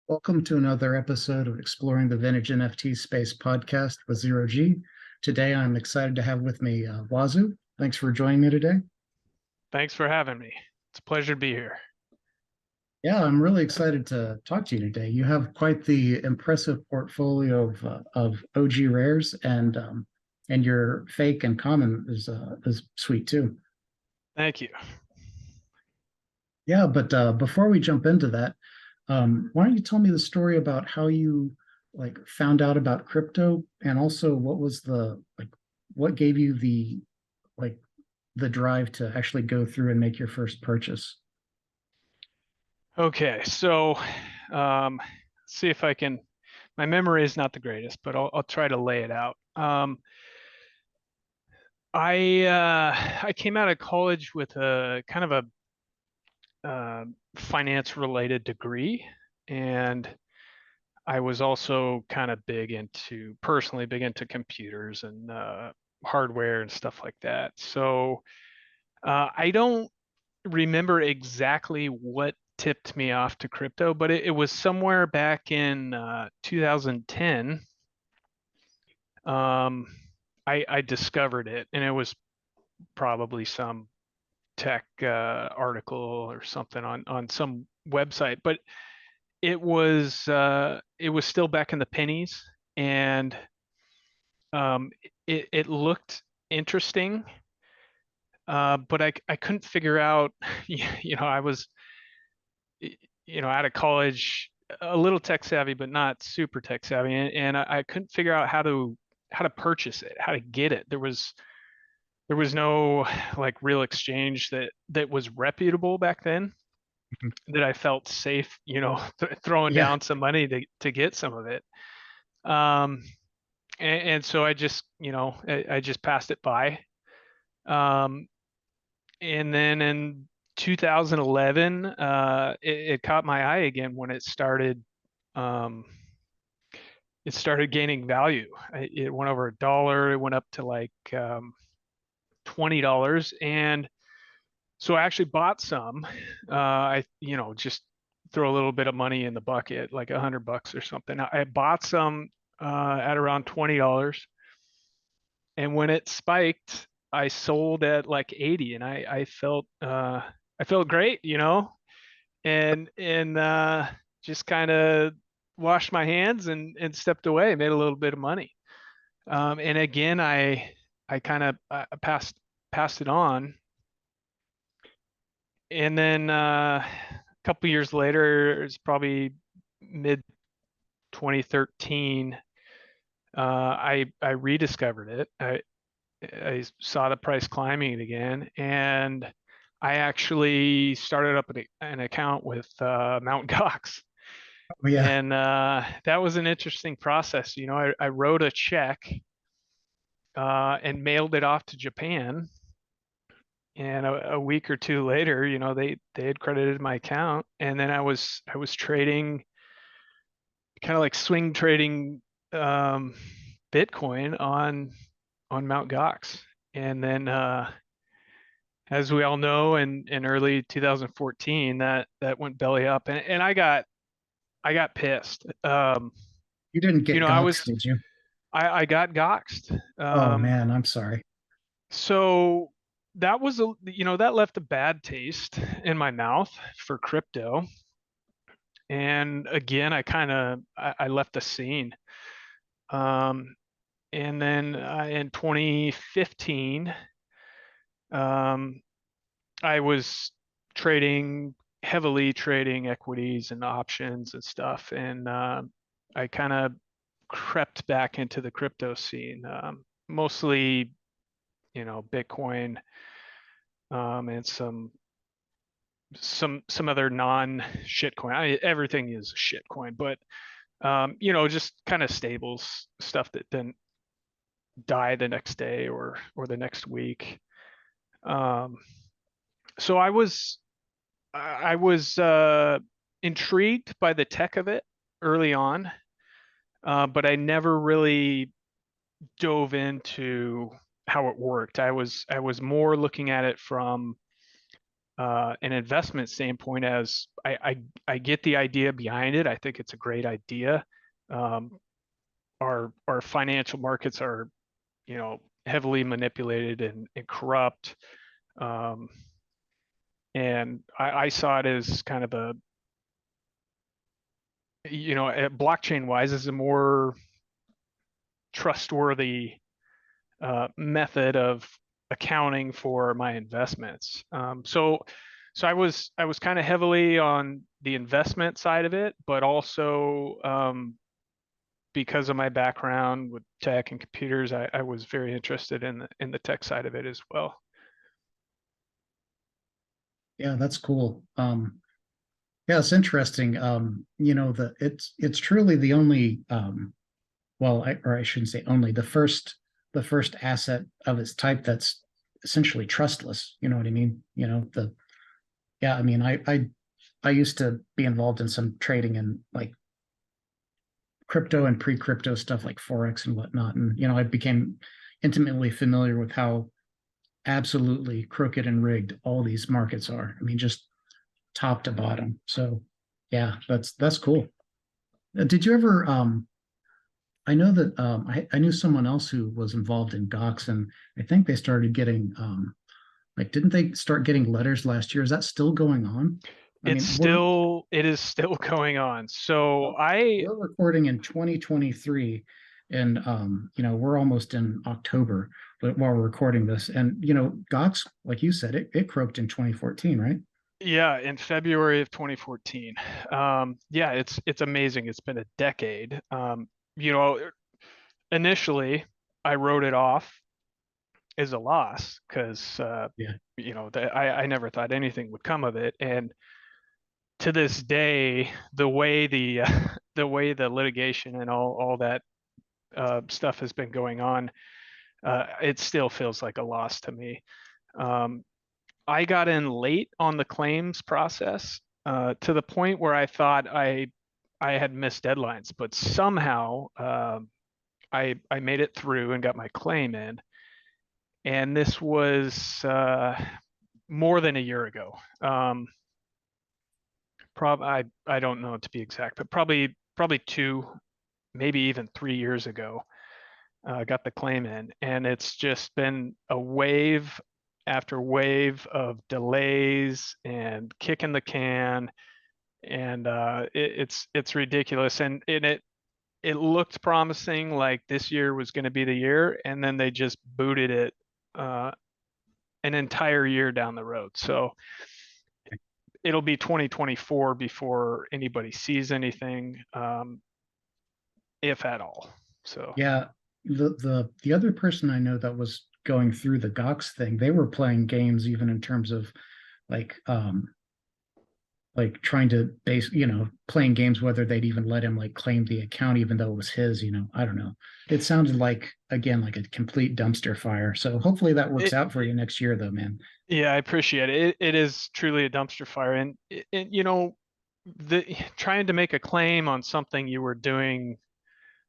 Welcome to another episode of Exploring the Vintage NFT Space podcast with Zero G. Today, I'm excited to have with me Wazzu. Thanks for joining me today. Thanks for having me. It's a pleasure to be here. Yeah, I'm really excited to talk to you today. You have quite the impressive portfolio of OG rares, and your fake and common is sweet too. Thank you. Yeah, but before we jump into that, why don't you tell me the story about how you like found out about crypto, and also what was the like what gave you like the drive to actually go through and make your first purchase? Okay, so see if I can. My memory is not the greatest, but I'll try to lay it out. I came out of college with a kind of a finance related degree, and I was also kind of personally big into computers and hardware and stuff like that. So I don't remember exactly what tipped me off to crypto, but it was somewhere back in 2010. Um, I discovered it, and it was probably some tech article or something on some website, but it was still back in the pennies, and it looked interesting, but I couldn't figure out. I was out of college, a little tech savvy, but not super tech savvy, and I couldn't figure out how to purchase it, how to get it. There was no like real exchange that was reputable back then Mhm. that I felt safe, throwing Yeah, down some money to get some of it. Um, and so I just passed it by. Um, and then in 2011, it caught my eye again when um, it started gaining value. It went over $1. It went up to like $20, and so I actually bought some. Just throw a little bit of money in the bucket, like $100 or something. I bought some at around $20, and when it spiked, I sold at like 80, and I felt great, and just kind of washed my hands and stepped away, made a little bit of money. And again, I kind of passed it on, and then a couple years later, it's probably mid 2013. I rediscovered it. I saw the price climbing again, and I actually started up an account with Mount Gox. oh, yeah. And that was an interesting process. I wrote a check and mailed it off to Japan. And a week or two later, they had credited my account, and then I was trading, kind of like swing trading, um, Bitcoin on Mount Gox. And then, as we all know, in early 2014, that went belly up, and I got pissed. You didn't get I Gox, was did you? I got Goxed. Oh man, I'm sorry. So that left a bad taste in my mouth for crypto. And again, I left the scene. Um, and then in 2015, um, I was heavily trading equities and options and stuff, and I kind of crept back into the crypto scene, mostly Bitcoin, and some other non shitcoin. Everything is shitcoin, but just kind of stables, stuff that didn't die the next day or the next week. Um, so I was intrigued by the tech of it early on, but I never really dove into how it worked. I was more looking at it from an investment standpoint, as I get the idea behind it. I think it's a great idea. Um, our financial markets are, heavily manipulated and corrupt. Um, and I saw it as kind of a, blockchain wise, is a more trustworthy method of accounting for my investments. So I was kind of heavily on the investment side of it, but also because of my background with tech and computers, I was very interested in the tech side of it as well. Yeah, that's cool. Yeah, it's interesting. It's truly the only or I shouldn't say only, the first asset of its type that's essentially trustless. You know what I mean? Yeah, I mean, I used to be involved in some trading in like crypto and pre-crypto stuff like Forex and whatnot. And, I became intimately familiar with how absolutely crooked and rigged all these markets are. I mean, just top to bottom. So yeah, that's cool. Did you ever I know that I knew someone else who was involved in Gox, and I think they started getting like, didn't they start getting letters last year? Is that still going on? I mean, It is still going on. So I we're recording in 2023, and we're almost in October, but while we're recording this, and Gox, like you said, it croaked in 2014, right? Yeah, in February of 2014. Yeah, it's amazing. It's been a decade. You know, Initially I wrote it off as a loss because Yeah. I never thought anything would come of it. And to this day, the way the way the litigation and all that stuff has been going on, it still feels like a loss to me. Um, I got in late on the claims process, to the point where I thought I had missed deadlines, but somehow I made it through and got my claim in. And this was more than a year ago. I don't know to be exact, but probably 2, maybe even 3 years ago. Got the claim in, and it's just been a wave after wave of delays and kicking the can, and it's ridiculous. And it looked promising, like this year was going to be the year, and then they just booted it uh, an entire year down the road. So it'll be 2024 before anybody sees anything, if at all. So Yeah, the other person I know that was going through the Gox thing, they were playing games even in terms of like like trying to playing games whether they'd even let him like claim the account even though it was his. I don't know. It sounded like, again, like a complete dumpster fire. So hopefully that works it, out for you next year though, man. yeah, I appreciate it. It is truly a dumpster fire, and the trying to make a claim on something you were doing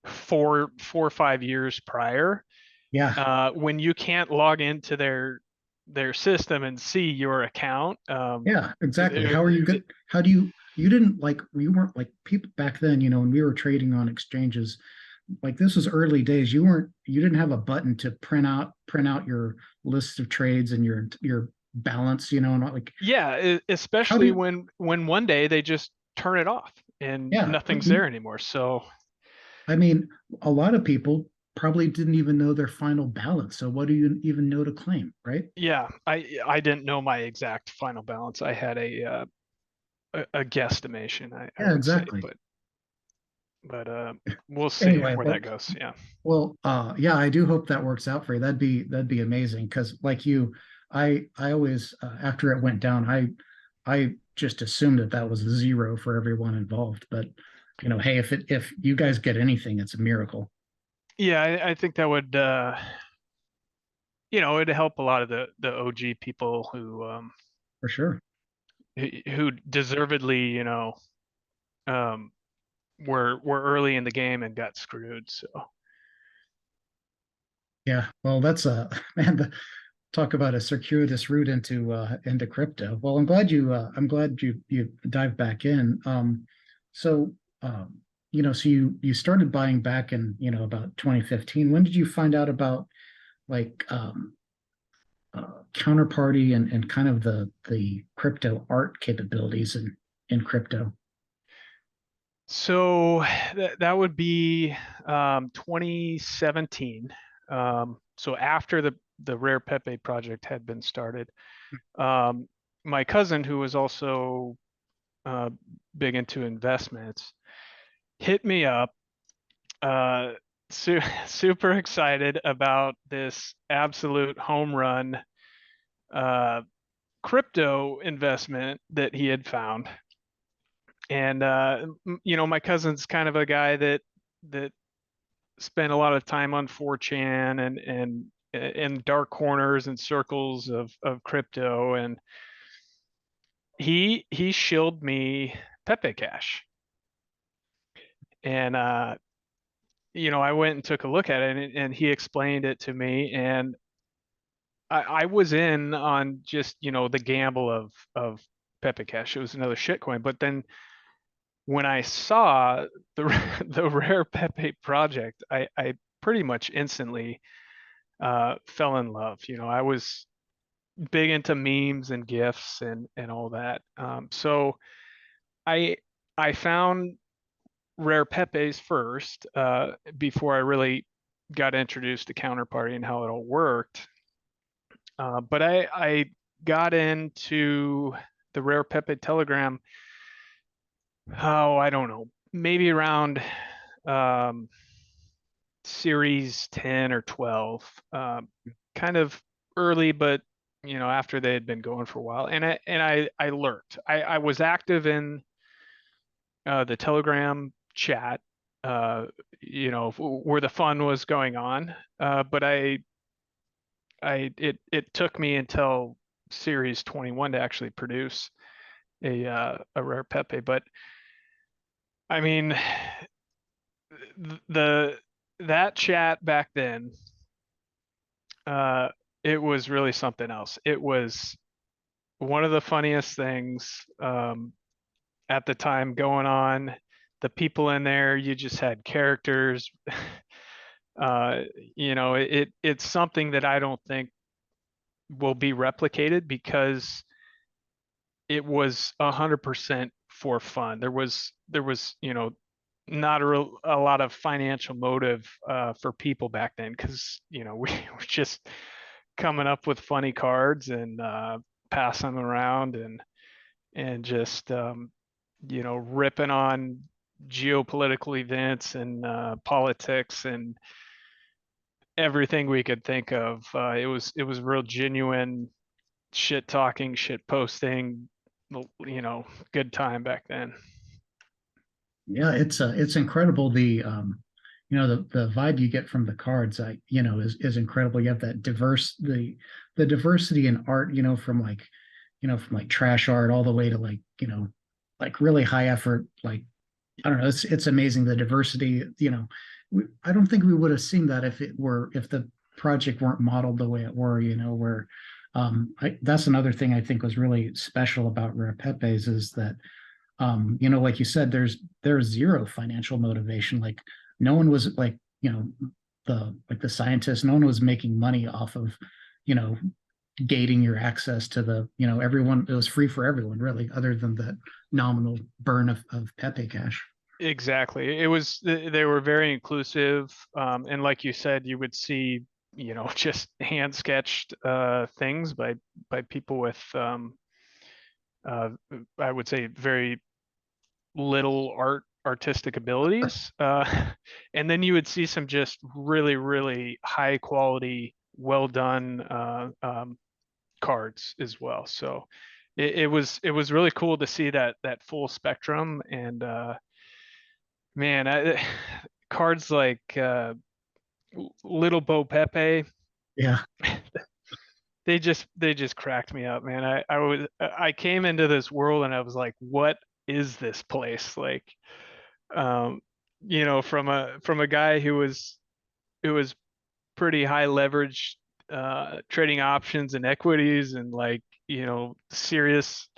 4 or 5 years prior, Yeah, when you can't log into their system and see your account. yeah, exactly. It- How are you it- good? How do you didn't like, you weren't like people back then, when we were trading on exchanges, like this was early days. You didn't have a button to print out your list of trades and your balance, and not like, yeah, how do especially you, when one day they just turn it off and yeah, nothing's there anymore. So I mean, a lot of people probably didn't even know their final balance. So what do you even know to claim, right? yeah, I didn't know my exact final balance. I had a guesstimation, I Yeah, would say, exactly. but we'll see Anyway, where well, that goes. Yeah. yeah, I do hope that works out for you. That'd be amazing. Because like you, I always, after it went down, I just assumed that was a zero for everyone involved. But hey, if you guys get anything, it's a miracle Yeah, I think that would it'd help a lot of the OG people for sure. who deservedly, um were early in the game and got screwed. So Yeah, well, that's man. talk about a circuitous route into crypto. Well, I'm glad you dive back in. So so you started buying back in about 2015. When did you find out about like counterparty and kind of the crypto art capabilities in crypto? So that would be 2017. So after the Rare Pepe project had been started, um, my cousin, who was also uh, big into investments, hit me up, uh, super excited about this absolute home run uh, crypto investment that he had found. And my cousin's kind of a guy that spent a lot of time on 4chan and in dark corners and circles of crypto, and he shilled me Pepe Cash. And I went and took a look at it, and he explained it to me, and I was in on just the gamble of Pepe Cash. It was another shitcoin, but then when I saw the the Rare Pepe project, I pretty much instantly fell in love. I was big into memes and GIFs and all that. So I I found Rare Pepes first before I really got introduced to Counterparty and how it all worked. But I got into the Rare Pepe Telegram. Oh, I don't know, maybe around um, series 10 or 12, kind of early, but after they had been going for a while. And I lurked. I was active in the Telegram chat, where the fun was going on. But it took me until series 21 to actually produce a Rare Pepe. But I mean, the that chat back then, uh, it was really something else. It was one of the funniest things at the time going on. The people in there, you just had characters. uh, it's something that I don't think will be replicated because it was 100% for fun. There was not a lot of financial motive for people back then, because we were just coming up with funny cards and passing them around and just ripping on geopolitical events and politics and everything we could think of. It was real genuine shit talking, shit posting, good time back then. Yeah, it's incredible the vibe you get from the cards is incredible. You have that the diversity in art, from like trash art all the way to like really high effort, like I don't know, it's amazing the diversity, I don't think we would have seen that if the project weren't modeled the way it were, where that's another thing I think was really special about Rare Pepes is that like you said, there's zero financial motivation. Like no one was like, the scientists, no one was making money off of, you know, gating your access to everyone. It was free for everyone, really, other than that nominal burn of Pepe cash. Exactly. They were very inclusive. And like you said, you would see, just hand sketched things by people with uh, I would say very little artistic abilities. And then you would see some just really, really high quality, well done cards as well. So it was really cool to see that full spectrum. And man, cards like Little Bo Pepe, Yeah, they just cracked me up, man. I came into this world and I was like, what is this place? Like, um, from a guy who was pretty high leverage trading options and equities and like, serious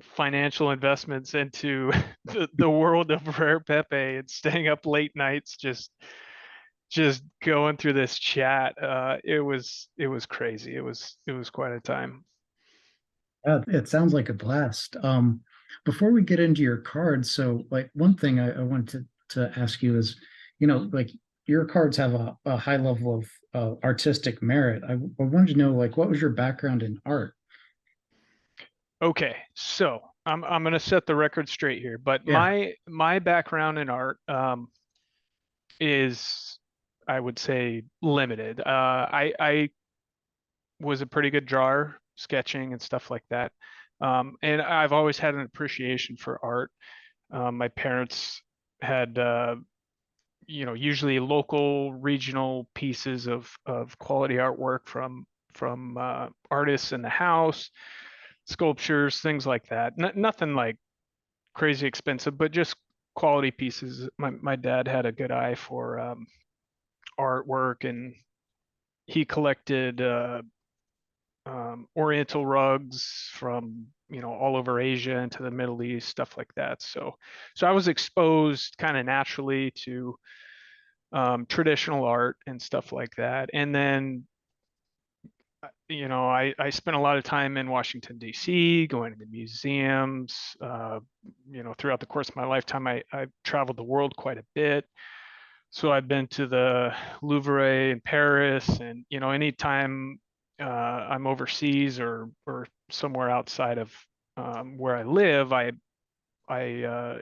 financial investments into the world of Rare Pepe and staying up late nights just going through this chat. It was crazy. It was quite a time. It sounds like a blast. Before we get into your cards, so like one thing I wanted to ask you is, like your cards have a high level of artistic merit. I wanted to know like what was your background in art? Okay, so I'm gonna set the record straight here, but Yeah. my background in art is, I would say, limited. I was a pretty good drawer, sketching and stuff like that. And I've always had an appreciation for art. My parents had, usually local, regional pieces of quality artwork from artists in the house, sculptures, things like that. Nothing like crazy expensive, but just quality pieces. My dad had a good eye for artwork, and he collected Oriental rugs from all over Asia into the Middle East, stuff like that. So I was exposed kind of naturally to traditional art and stuff like that. And then I spent a lot of time in Washington D.C. going to the museums. Throughout the course of my lifetime, I traveled the world quite a bit. So I've been to the Louvre in Paris, and anytime I'm overseas or somewhere outside of where I live, I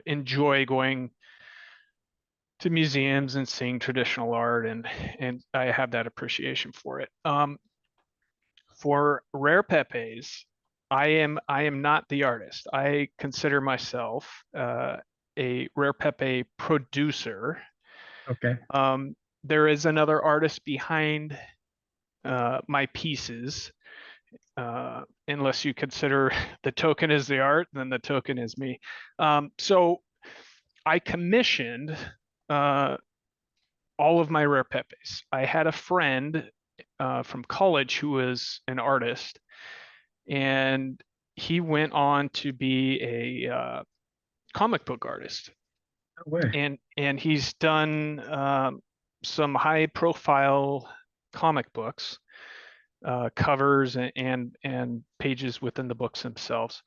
enjoy going to museums and seeing traditional art, and I have that appreciation for it. For Rare Pepes, I am not the artist. I consider myself a Rare Pepe producer. Okay. Um, there is another artist behind my pieces. Unless you consider the token is the art, then the token is me. So I commissioned uh, all of my Rare Pepes. I had a friend from college who was an artist, and he went on to be a comic book artist, No way. and he's done some high profile comic books, covers and pages within the books themselves.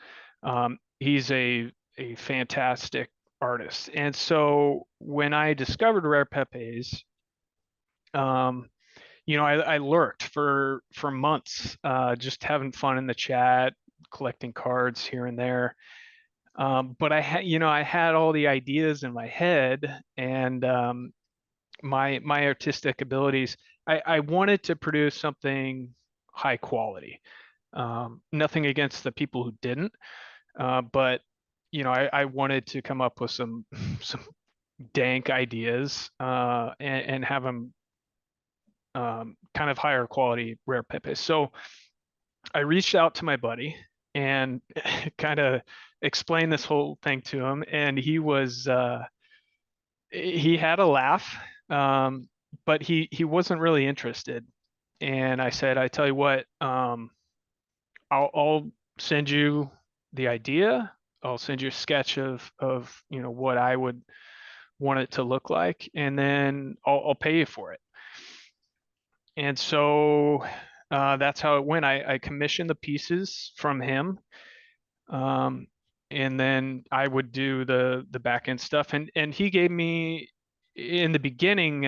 He's a fantastic artist, and so when I discovered Rare Pepes, um, I lurked for months, just having fun in the chat, collecting cards here and there. But I had all the ideas in my head, and my artistic abilities. I wanted to produce something high quality. Nothing against the people who didn't, but I wanted to come up with some some dank ideas, and have them kind of higher quality Rare Pepe. So I reached out to my buddy and kind of explained this whole thing to him, and he had a laugh, but he wasn't really interested. And I said, I tell you what, I'll send you the idea. I'll send you a sketch of what I would want it to look like, and then I'll pay you for it. And so that's how it went. I commissioned the pieces from him, um, and then I would do the back end stuff. And he gave me in the beginning.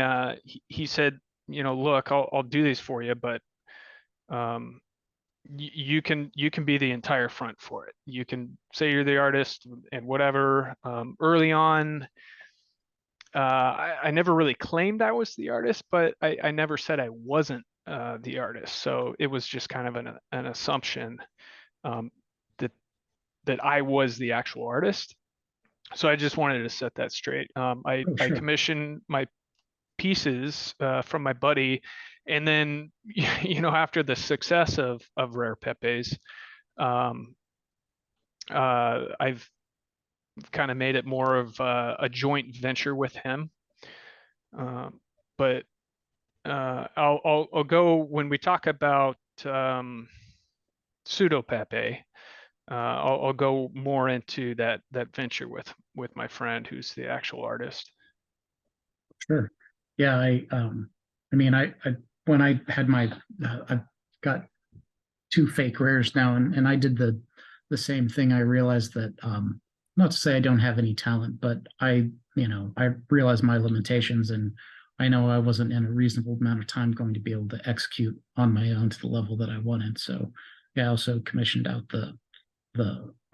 He said, look, I'll do these for you, but um, you can be the entire front for it. You can say you're the artist and whatever. Early on, I never really claimed I was the artist, but I never said I wasn't the artist. So it was just kind of an assumption, um, that that I was the actual artist. So I just wanted to set that straight. Oh, I sure. commissioned my pieces from my buddy, and then after the success of Rare Pepes, um, I've kind of made it more of a joint venture with him. But I'll go when we talk about PSEUDOPEPE. I'll go more into that venture with my friend who's the actual artist. Sure. Yeah, I mean, I when I had my, I've got two fake rares now, and I did the same thing. I realized that, not to say I don't have any talent, but I realized my limitations, and I know I wasn't in a reasonable amount of time going to be able to execute on my own to the level that I wanted. So yeah, I also commissioned out the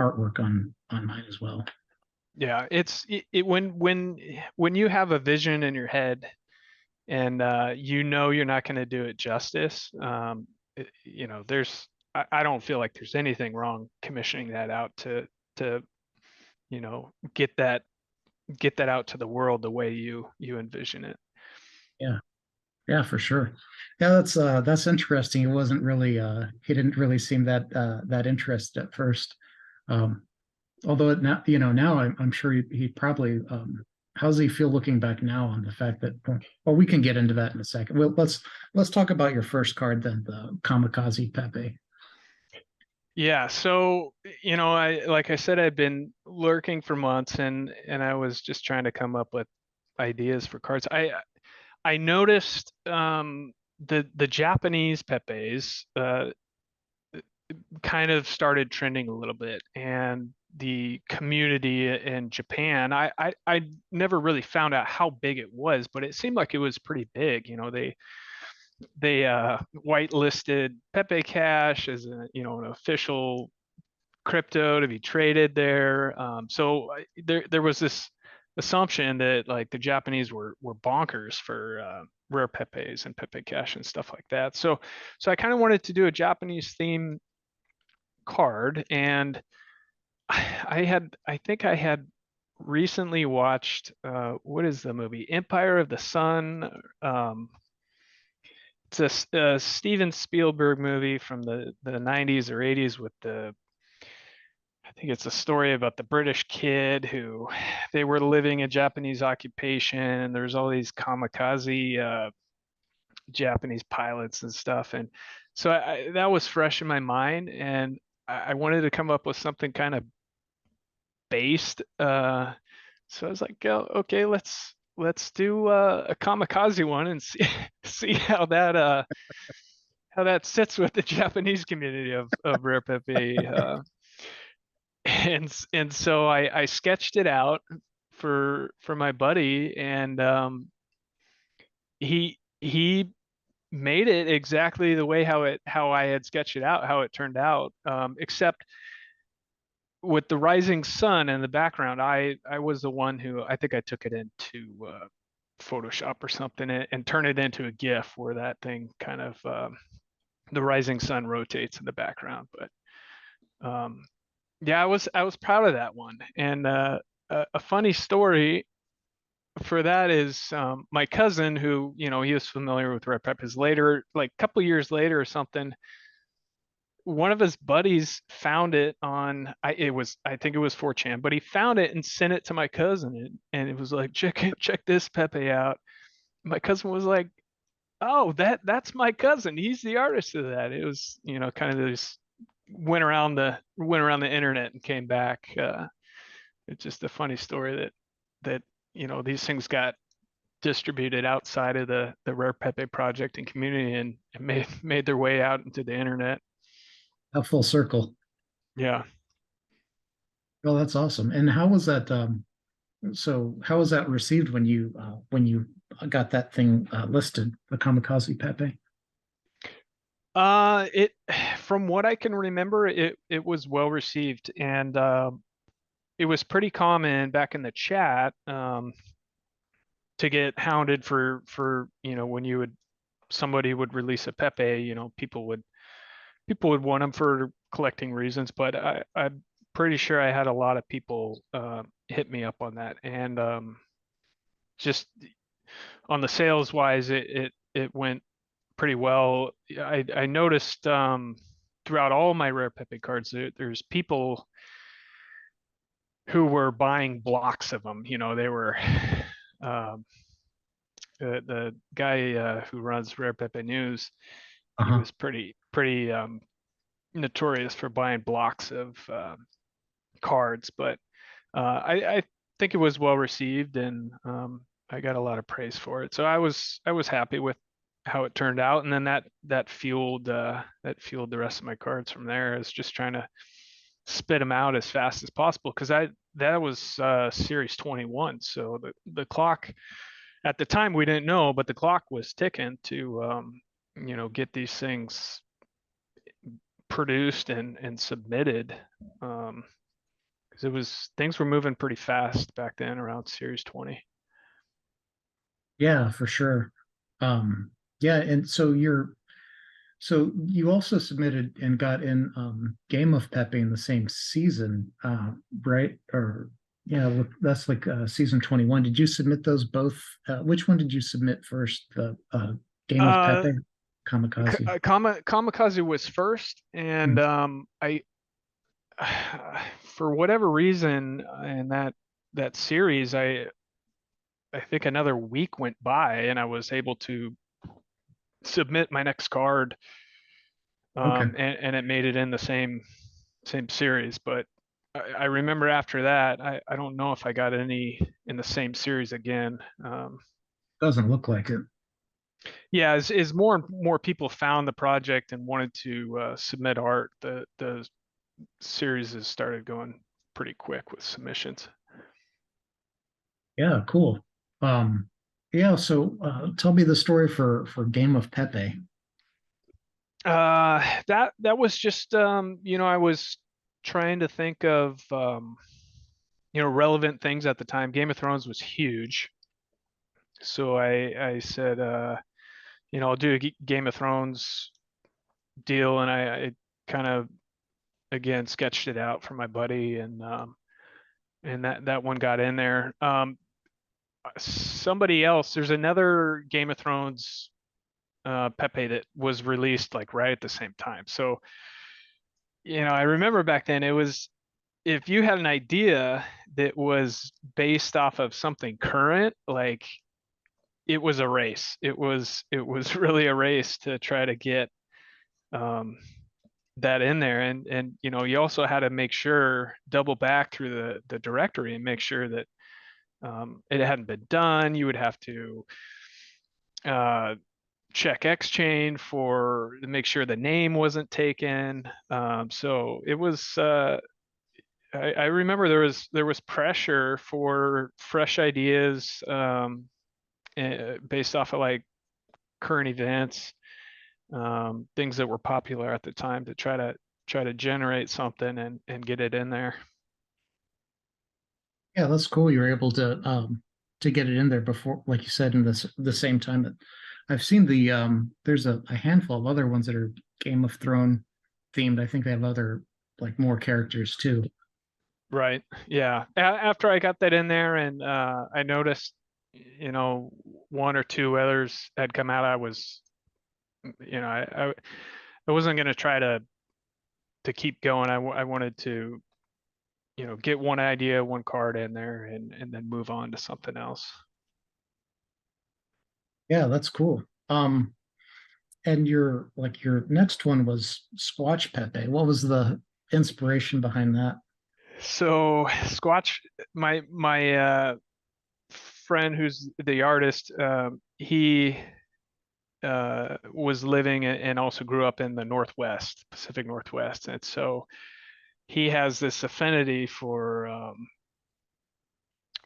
artwork on mine as well. Yeah, when you have a vision in your head and you know you're not going to do it justice, there's I don't feel like there's anything wrong commissioning that out to get that out to the world the way you envision it. Yeah. Yeah, for sure. Yeah, that's interesting. It wasn't really he didn't really seem that interested at first. Um Although it now, now I'm sure he probably, how does he feel looking back now on the fact that, well, we can get into that in a second. Well, let's talk about your first card then, the Kamikaze Pepe. Yeah, so I like I said, I've been lurking for months and I was just trying to come up with ideas for cards. I noticed the Japanese Pepes kind of started trending a little bit, and the community in Japan, I never really found out how big it was, but it seemed like it was pretty big. They whitelisted Pepe Cash as an official crypto to be traded there. There was this assumption that like the Japanese were bonkers for rare Pepes and Pepe Cash and stuff like that. So I kind of wanted to do a Japanese theme card, and I think I had recently watched what is the movie Empire of the Sun. It's a Steven Spielberg movie from the 90s or 80s with the I think it's a story about the British kid who they were living a Japanese occupation, and there's all these kamikaze Japanese pilots and stuff. And so that was fresh in my mind, and I wanted to come up with something kind of based. So I was like, okay, let's do a kamikaze one and see see how that sits with the Japanese community of Rare Pepe. And so I sketched it out for my buddy, and he made it exactly the way how I had sketched it out, how it turned out, except with the rising sun in the background. I was the one who I think I took it into Photoshop or something and turned it into a GIF where that thing kind of the rising sun rotates in the background. But yeah, I was proud of that one. And a funny story for that is my cousin, who he was familiar with Red Peppers later, like a couple years later or something. One of his buddies found it on I think it was 4chan, but he found it and sent it to my cousin, and it was like, check this Pepe out. My cousin was like, oh, that's my cousin. He's the artist of that. It was kind of this went around the internet and came back. It's just a funny story that these things got distributed outside of the Rare Pepe project and community, and made their way out into the internet. A full circle. Yeah. Well, that's awesome. And how was that? So how was that received when you got that thing listed, the Kamikaze Pepe? It from what I can remember, it was well received, and it was pretty common back in the chat to get hounded for when somebody would release a Pepe, people would want them for collecting reasons, but I'm pretty sure I had a lot of people hit me up on that, and just on the sales wise, it went pretty well. I noticed throughout all my Rare Pepe cards, there's people who were buying blocks of them. They were um, the guy who runs Rare Pepe News, he Uh-huh. was pretty notorious for buying blocks of cards, but I think it was well received, and I got a lot of praise for it. So I was happy with how it turned out, and then that fueled the rest of my cards from there. Is just trying to spit them out as fast as possible because I that was series 21, so the clock at the time we didn't know, but the clock was ticking to get these things produced and submitted. Because it was things were moving pretty fast back then around series 20. Yeah, for sure. Yeah, and so you also submitted and got in Game of Pepe in the same season, right? Or yeah, that's like season 21. Did you submit those both? Which one did you submit first? The Game of Uh, Pepe, Kamikaze. Kamikaze was first, and Mm, I for whatever reason in that series, I think another week went by and I was able to submit my next card, okay, and it made it in the same series. But I remember after that, I don't know if I got any in the same series again. doesn't look like it. Yeah, as more and more people found the project and wanted to submit art, the series has started going pretty quick with submissions. Yeah, cool. Um, yeah, so tell me the story for Game of Pepe. That was just I was trying to think of relevant things at the time. Game of Thrones was huge, so I said I'll do a Game of Thrones deal, and I kind of again sketched it out for my buddy, and that one got in there. Somebody else, there's another Game of Thrones Pepe that was released like right at the same time. So, I remember back then it was if you had an idea that was based off of something current, like it was a race. It was really a race to try to get um, that in there, and you also had to make sure double back through the directory and make sure that it hadn't been done. You would have to uh, check Exchange for to make sure the name wasn't taken. So it was. I remember there was pressure for fresh ideas based off of like current events, things that were popular at the time to try to generate something and get it in there. Yeah, that's cool. You were able to get it in there before, like you said, in the same time that I've seen there's a handful of other ones that are Game of Thrones themed. I think they have other like more characters too. Right. Yeah. After I got that in there and I noticed, one or two others had come out, I was, I wasn't going to try to keep going. I wanted to, get one idea, one card in there and then move on to something else. Yeah, that's cool. And your next one was Squatch Pepe. What was the inspiration behind that? So Squatch, my friend who's the artist, he was living and also grew up in the Northwest, Pacific Northwest, and so he has this affinity for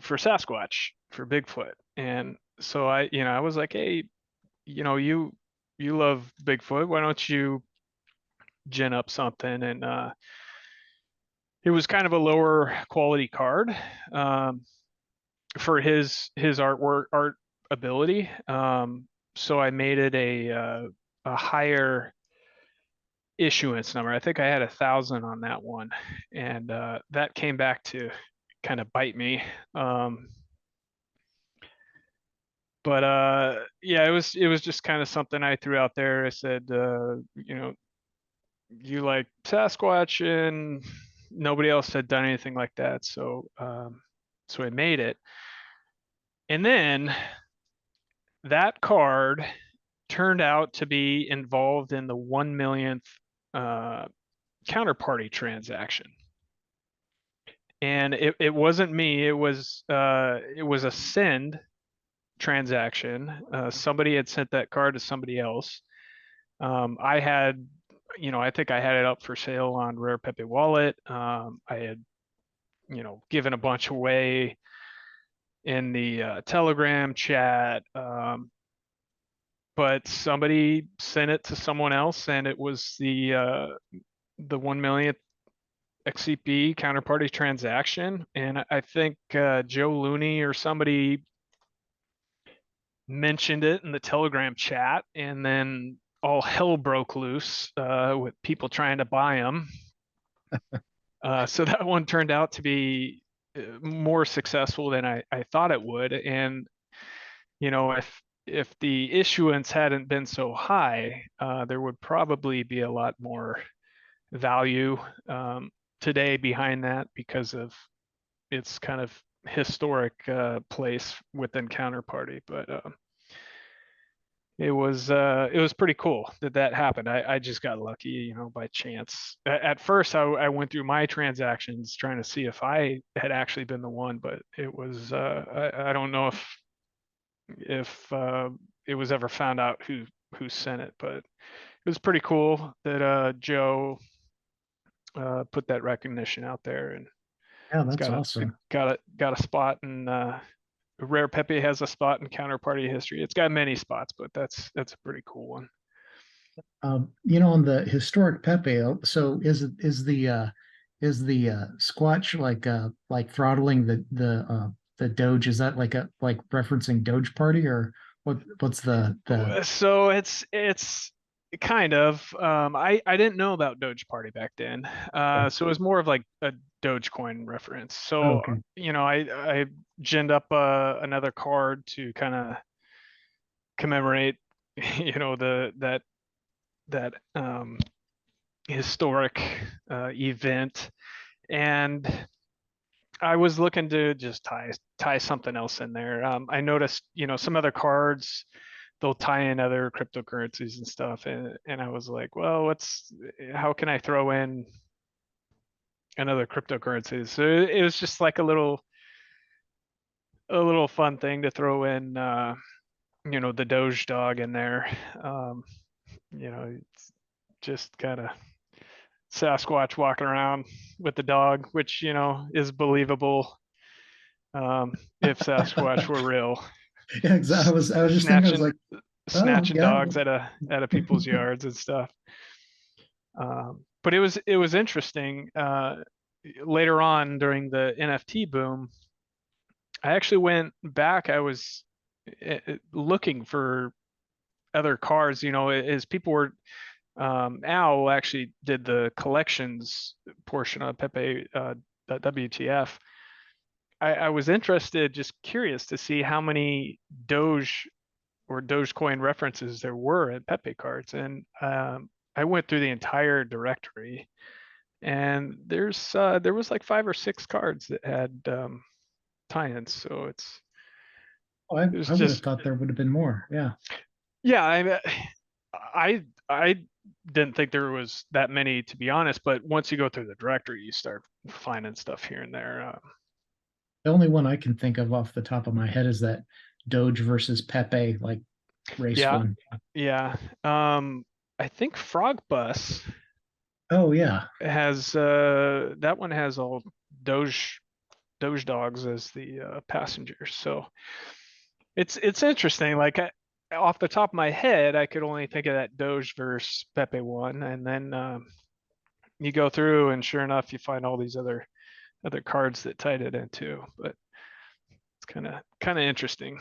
Sasquatch, for Bigfoot, and so I was like, hey, you love Bigfoot, why don't you gin up something? And it was kind of a lower quality card um, for his art ability. So I made it a higher issuance number. I think I had 1,000 on that one, and that came back to kind of bite me. But yeah, it was just kind of something I threw out there. I said, you like Sasquatch, and nobody else had done anything like that, so I made it, and then that card turned out to be involved in the 1 millionth uh, counterparty transaction. And it wasn't me, it was a send transaction. Somebody had sent that card to somebody else. I had, I think I had it up for sale on Rare Pepe wallet. I had, given a bunch away in the Telegram chat. But somebody sent it to someone else, and it was the 1 millionth XCP counterparty transaction. And I think Joe Looney or somebody mentioned it in the Telegram chat, and then all hell broke loose with people trying to buy them. So that one turned out to be more successful than I thought it would. And if the issuance hadn't been so high, there would probably be a lot more value today behind that because of its kind of historic place within Counterparty. But it was pretty cool that happened. I just got lucky, by chance. At first, I went through my transactions trying to see if I had actually been the one, but it was I don't know if it was ever found out who sent it, but it was pretty cool that Joe put that recognition out there, and Yeah, it's that's awesome. got a spot in Rare Pepe has a spot in Counterparty history. It's got many spots, but that's a pretty cool one. On the historic Pepe, so is the Squatch like throttling the Doge? Is that like referencing Doge Party, or what's the So it's kind of I didn't know about Doge Party back then. So it was more of like a Dogecoin reference. oh, So okay. I ginned up another card to kind of commemorate that historic event. And I was looking to just tie something else in there. I noticed, some other cards, they'll tie in other cryptocurrencies and stuff, and I was like, well, how can I throw in another cryptocurrency? So it was just like a little fun thing to throw in, the Doge dog in there. It's just kind of Sasquatch walking around with the dog, which is believable if Sasquatch were real. Yeah, exactly. I was just thinking, I was Snatching like, oh snatching yeah. dogs out of people's yards and stuff. But it was interesting. Later on during the NFT boom, I actually went back. I was looking for other cards. As people were Al actually did the collections portion of Pepe WTF. I was interested, just curious to see how many Doge or Dogecoin references there were in Pepe cards, and I went through the entire directory, and there was like 5 or 6 cards that had tie-ins. So Oh, I, it was I would have just thought there would have been more. Yeah. yeah. I didn't think there was that many, to be honest, but once you go through the directory, you start finding stuff here and there. The only one I can think of off the top of my head is that Doge versus Pepe like race Yeah, one. yeah. I think Frog Bus Oh yeah. has that one has all Doge dogs as the passengers. So it's interesting. Like off the top of my head, I could only think of that Doge versus Pepe one, and then you go through, and sure enough, you find all these other cards that tied it into. But it's kind of interesting.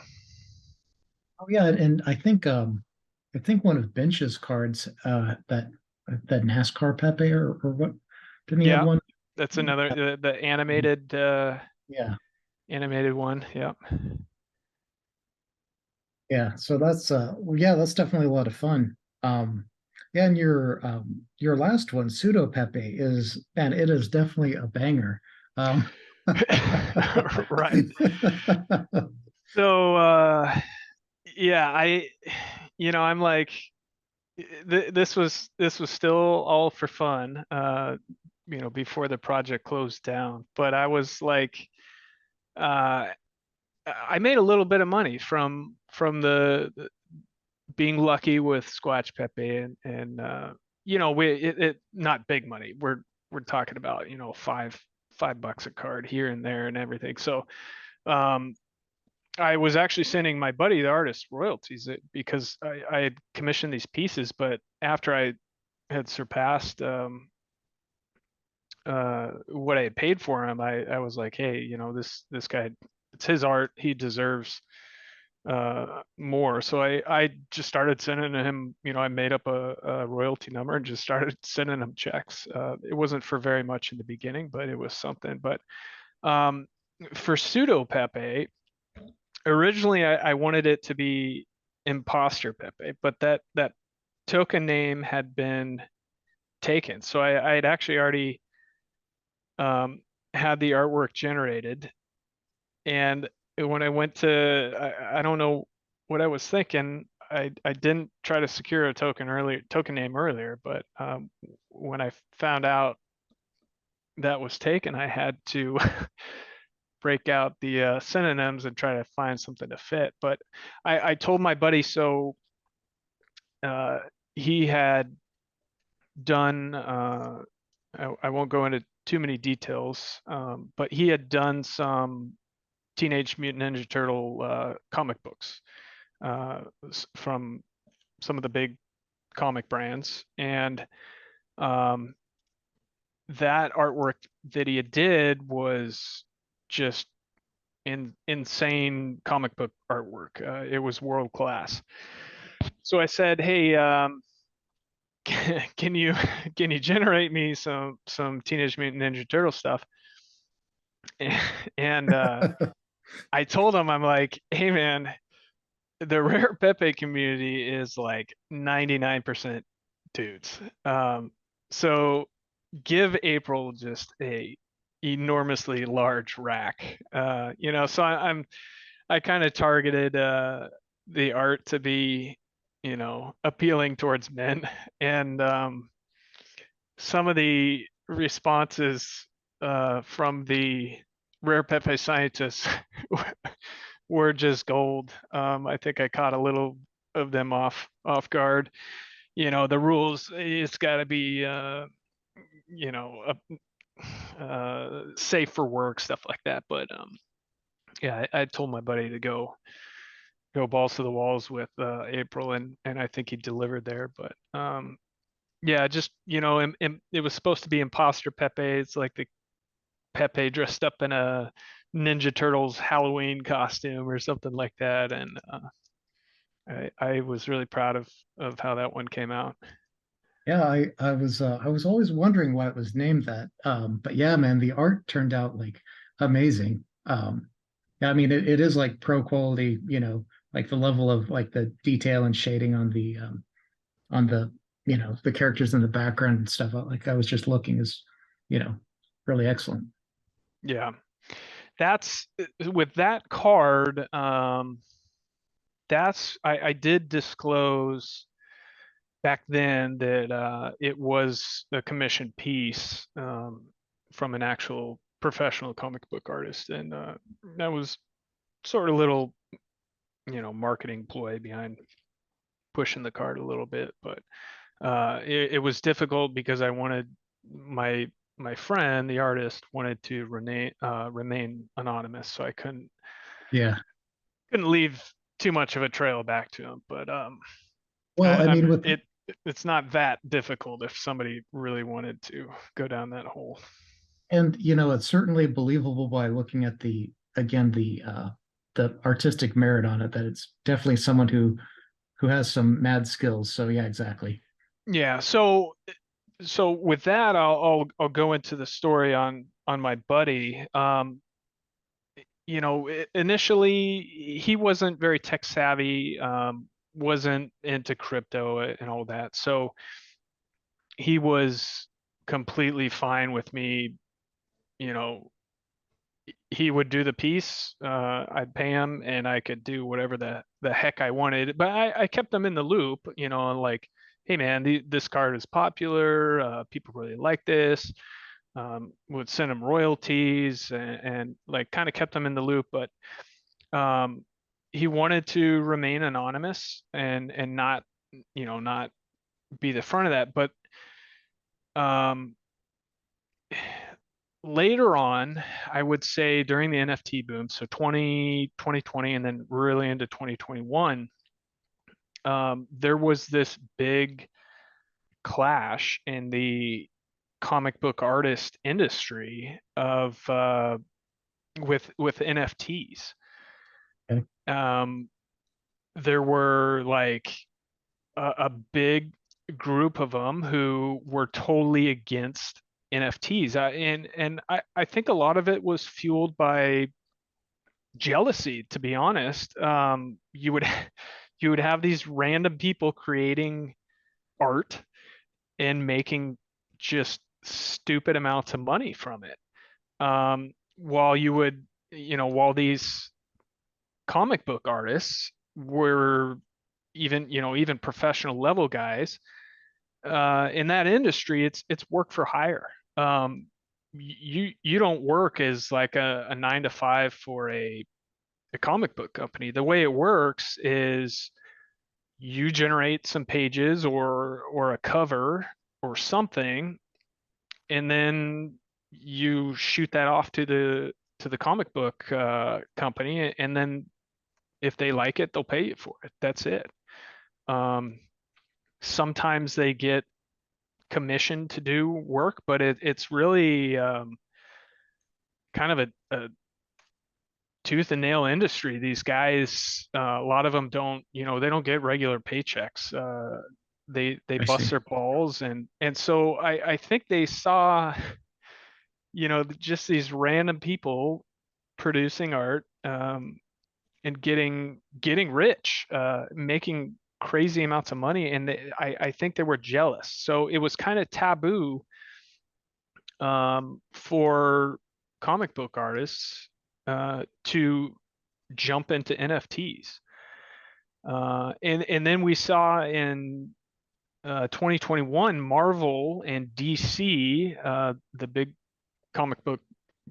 Oh yeah, and I think one of Bench's cards that NASCAR Pepe or what, didn't he have Yeah, one? that's another the Yeah. animated one. Yeah. Yeah, so that's definitely a lot of fun. Yeah, and your last one, Pseudo Pepe, is, man, it is definitely a banger. Right. So yeah, I'm like, this was still all for fun, before the project closed down. But I was like, uh, I made a little bit of money from the being lucky with Squatch Pepe and it not big money. We're talking about, $5 a card here and there and everything. So um I was actually sending my buddy, the artist, royalties because I had commissioned these pieces, but after I had surpassed what I had paid for him, I was like, hey, this guy, it's his art, he deserves more. So I just started sending him, I made up a royalty number and just started sending him checks. It wasn't for very much in the beginning, but it was something. But um, for pseudo Pepe, originally I wanted it to be imposter Pepe, but that token name had been taken. So I had actually already um, had the artwork generated. And when I went to, I don't know what I was thinking. I didn't try to secure a token name earlier, but when I found out that was taken, I had to break out the synonyms and try to find something to fit. But I told my buddy, so uh, he had done, I won't go into too many details, but he had done some Teenage Mutant Ninja Turtle comic books from some of the big comic brands. And um, that artwork that he did was just insane comic book artwork. It was world class. So I said, "Hey, can you can you generate me some Teenage Mutant Ninja Turtle stuff?" And I told him, I'm like, "Hey, man, the Rare Pepe community is like 99% dudes. So give April just a enormously large rack. So I kind of targeted the art to be, appealing towards men. And some of the responses from the Rare Pepe scientists were just gold. I think I caught a little of them off guard. The rules, it's got to be you know safe for work, stuff like that. But yeah, I told my buddy to go balls to the walls with April, and I think he delivered there. But yeah, just it was supposed to be imposter Pepe. It's like the Pepe dressed up in a Ninja Turtles Halloween costume or something like that, and I was really proud of how that one came out. Yeah, I was always wondering why it was named that. But yeah, man, the art turned out like amazing. Yeah, I mean it is like pro quality, like the level of like the detail and shading on the the characters in the background and stuff. Like I was just looking is, you know, really excellent. Yeah, that's with that card. I did disclose back then that it was a commissioned piece from an actual professional comic book artist, and that was sort of little, marketing ploy behind pushing the card a little bit. But it was difficult because I wanted my friend, the artist, wanted to remain anonymous, so I Yeah. couldn't leave too much of a trail back to him. But Well, I I'm mean with it's not that difficult if somebody really wanted to go down that hole. and it's certainly believable by looking at the again the artistic merit on it that it's definitely someone who has some mad skills. So yeah, exactly. Yeah. So with that, I'll go into the story on my buddy. Initially he wasn't very tech savvy, wasn't into crypto and all that. So he was completely fine with me, you know, he would do the piece, I'd pay him, and I could do whatever the heck I wanted. But I kept them in the loop, you know, like, hey man, this card is popular, people really like this. Would send them royalties, and like kind of kept them in the loop. But um, he wanted to remain anonymous and not, you know, not be the front of that. But um, later on, I would say during the NFT boom, so 2020, and then really into 2021, there was this big clash in the comic book artist industry of with NFTs. Okay. Um, there were like a big group of them who were totally against NFTs. And I think a lot of it was fueled by jealousy, to be honest. You would you would have these random people creating art and making just stupid amounts of money from it. While you would, you know, while these comic book artists were even, you know, even professional level guys in that industry, it's work for hire. You don't work as like a 9 to 5 for a comic book company. The way it works is you generate some pages or a cover or something, and then you shoot that off to the comic book company, and then if they like it, they'll pay you for it. That's it. Um, Sometimes they get commissioned to do work, but it's really kind of a tooth and nail industry. These guys, a lot of them don't, you know, they don't get regular paychecks. They I bust see. their balls, and so I think they saw, you know, just these random people producing art, and getting rich, making crazy amounts of money, and I think they were jealous. So it was kind of taboo for comic book artists to jump into NFTs. And then we saw in 2021, Marvel and DC, the big comic book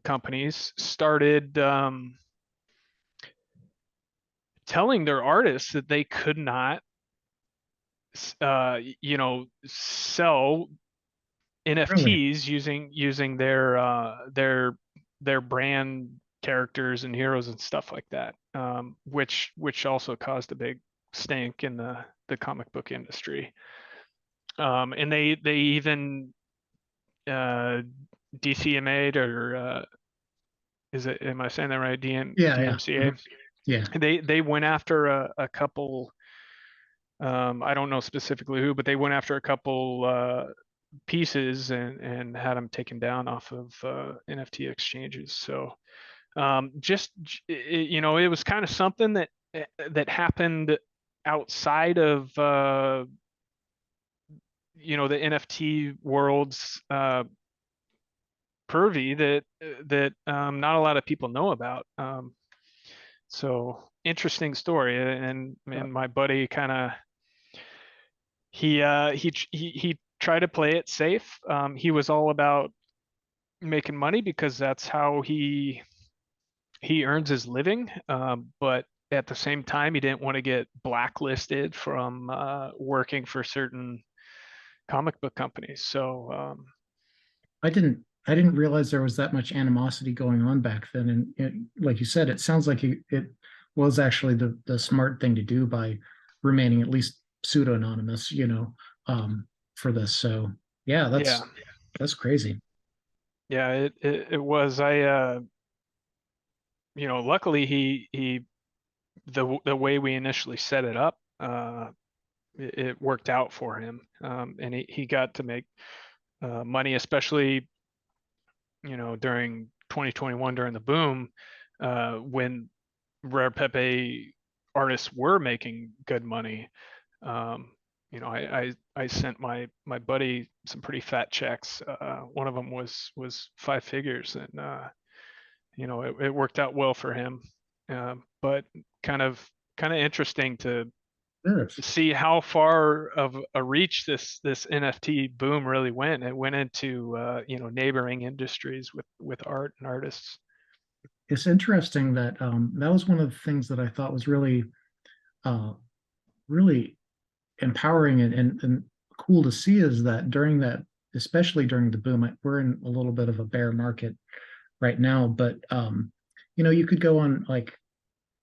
companies, started telling their artists that they could not, you know, sell Really? NFTs using their brand characters and heroes and stuff like that, which also caused a big stink in the comic book industry. And they even uh, DCMA'd, or is it, am I saying that right? Yeah, yeah. DMCA. Mhm. Yeah. They went after a couple. I don't know specifically who, but they went after a couple pieces and had them taken down off of NFT exchanges. So just you know, it was kind of something that happened outside of you know, the NFT world's purview, that not a lot of people know about. So interesting story, Uh, and my buddy kind of he tried to play it safe. He was all about making money because that's how he earns his living. But at the same time, he didn't want to get blacklisted from working for certain comic book companies. So I didn't realize there was that much animosity going on back then. And like you said, it sounds like it was actually the smart thing to do by remaining at least pseudo anonymous, you know, for this. So yeah, yeah, that's crazy. yeah, it was. I you know, luckily he the way we initially set it up, it worked out for him, and he got to make money, especially, you know, during 2021 during the boom, when Rare Pepe artists were making good money. Um, you know, I sent my buddy some pretty fat checks. One of them was 5 figures, and you know, it worked out well for him. But kind of interesting to Yes. see how far of a reach this NFT boom really went. It went into you know, neighboring industries with art and artists. It's interesting that that was one of the things that I thought was really uh, really empowering and cool to see is that during that, especially during the boom, we're in a little bit of a bear market right now, but you know, you could go on like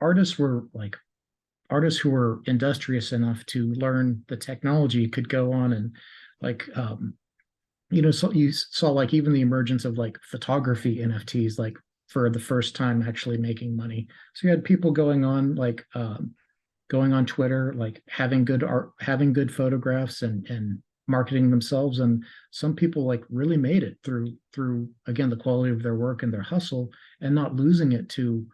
artists were like artists who were industrious enough to learn the technology could go on and like you know, so you saw like even the emergence of like photography NFTs like for the first time actually making money. So you had people going on like going on Twitter, like having good art, having good photographs and marketing themselves. And some people like really made it through again the quality of their work and their hustle and not losing it to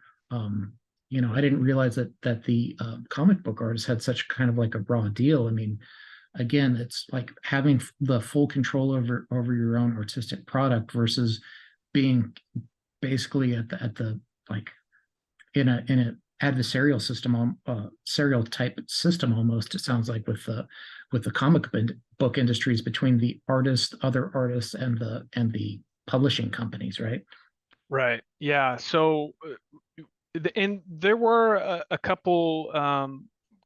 you know, I didn't realize that the comic book artists had such kind of like a raw deal. I mean, again, it's like having the full control over your own artistic product versus being basically at the like in a adversarial system, serial type system almost. It sounds like with the comic book industries between the artists, other artists, and the publishing companies, right? Right. Yeah. So, and there were a couple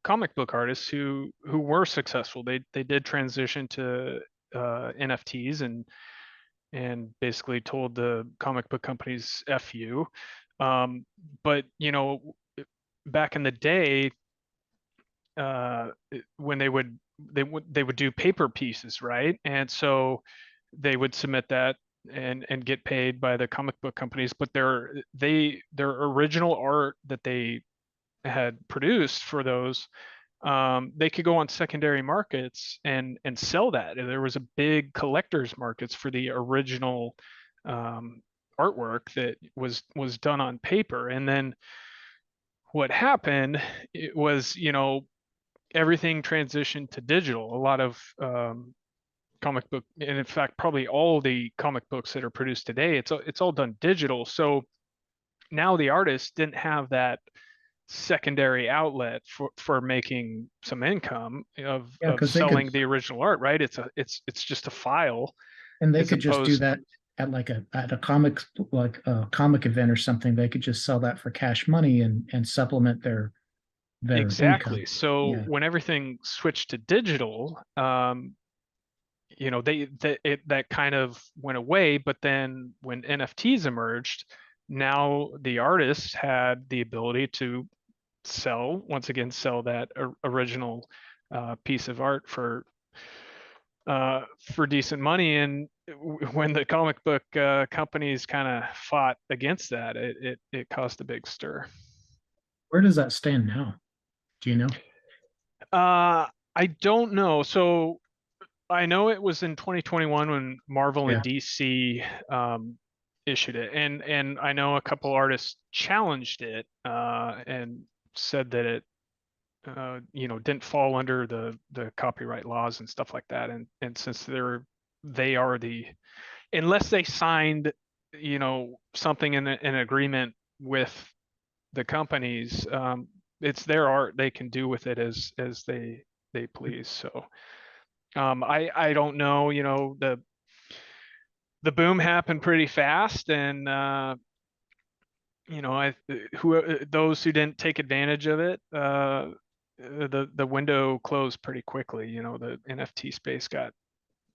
comic book artists who were successful. They did transition to NFTs and basically told the comic book companies "F you." But you know, back in the day, when they would do paper pieces, right? And so they would submit that and get paid by the comic book companies, but their original art that they had produced for those, they could go on secondary markets and sell that. And there was a big collectors markets for the original artwork that was done on paper. And then what happened, it was, you know, everything transitioned to digital. A lot of comic book, and in fact, probably all the comic books that are produced today, it's all done digital. So now the artist didn't have that secondary outlet for making some income Yeah, of because they could selling the original art, right? It's just a file and they as could just do opposed. that at a comics like a comic event or something. They could just sell that for cash money and supplement their income. Exactly. So Yeah. when everything switched to digital, you know, that kind of went away. But then when NFTs emerged, now the artists had the ability to once again sell that original piece of art for decent money. And when the comic book companies kind of fought against that, it caused a big stir. Where does that stand now? Do you know? I don't know. So I know it was in 2021 when Marvel and Yeah. DC issued it, and I know a couple artists challenged it and said that it you know, didn't fall under the copyright laws and stuff like that. And since they are the, unless they signed, you know, something in an agreement with the companies, it's their art. They can do with it as they please. So I don't know. You know, the boom happened pretty fast, and you know, those who didn't take advantage of it, the window closed pretty quickly. You know, the NFT space got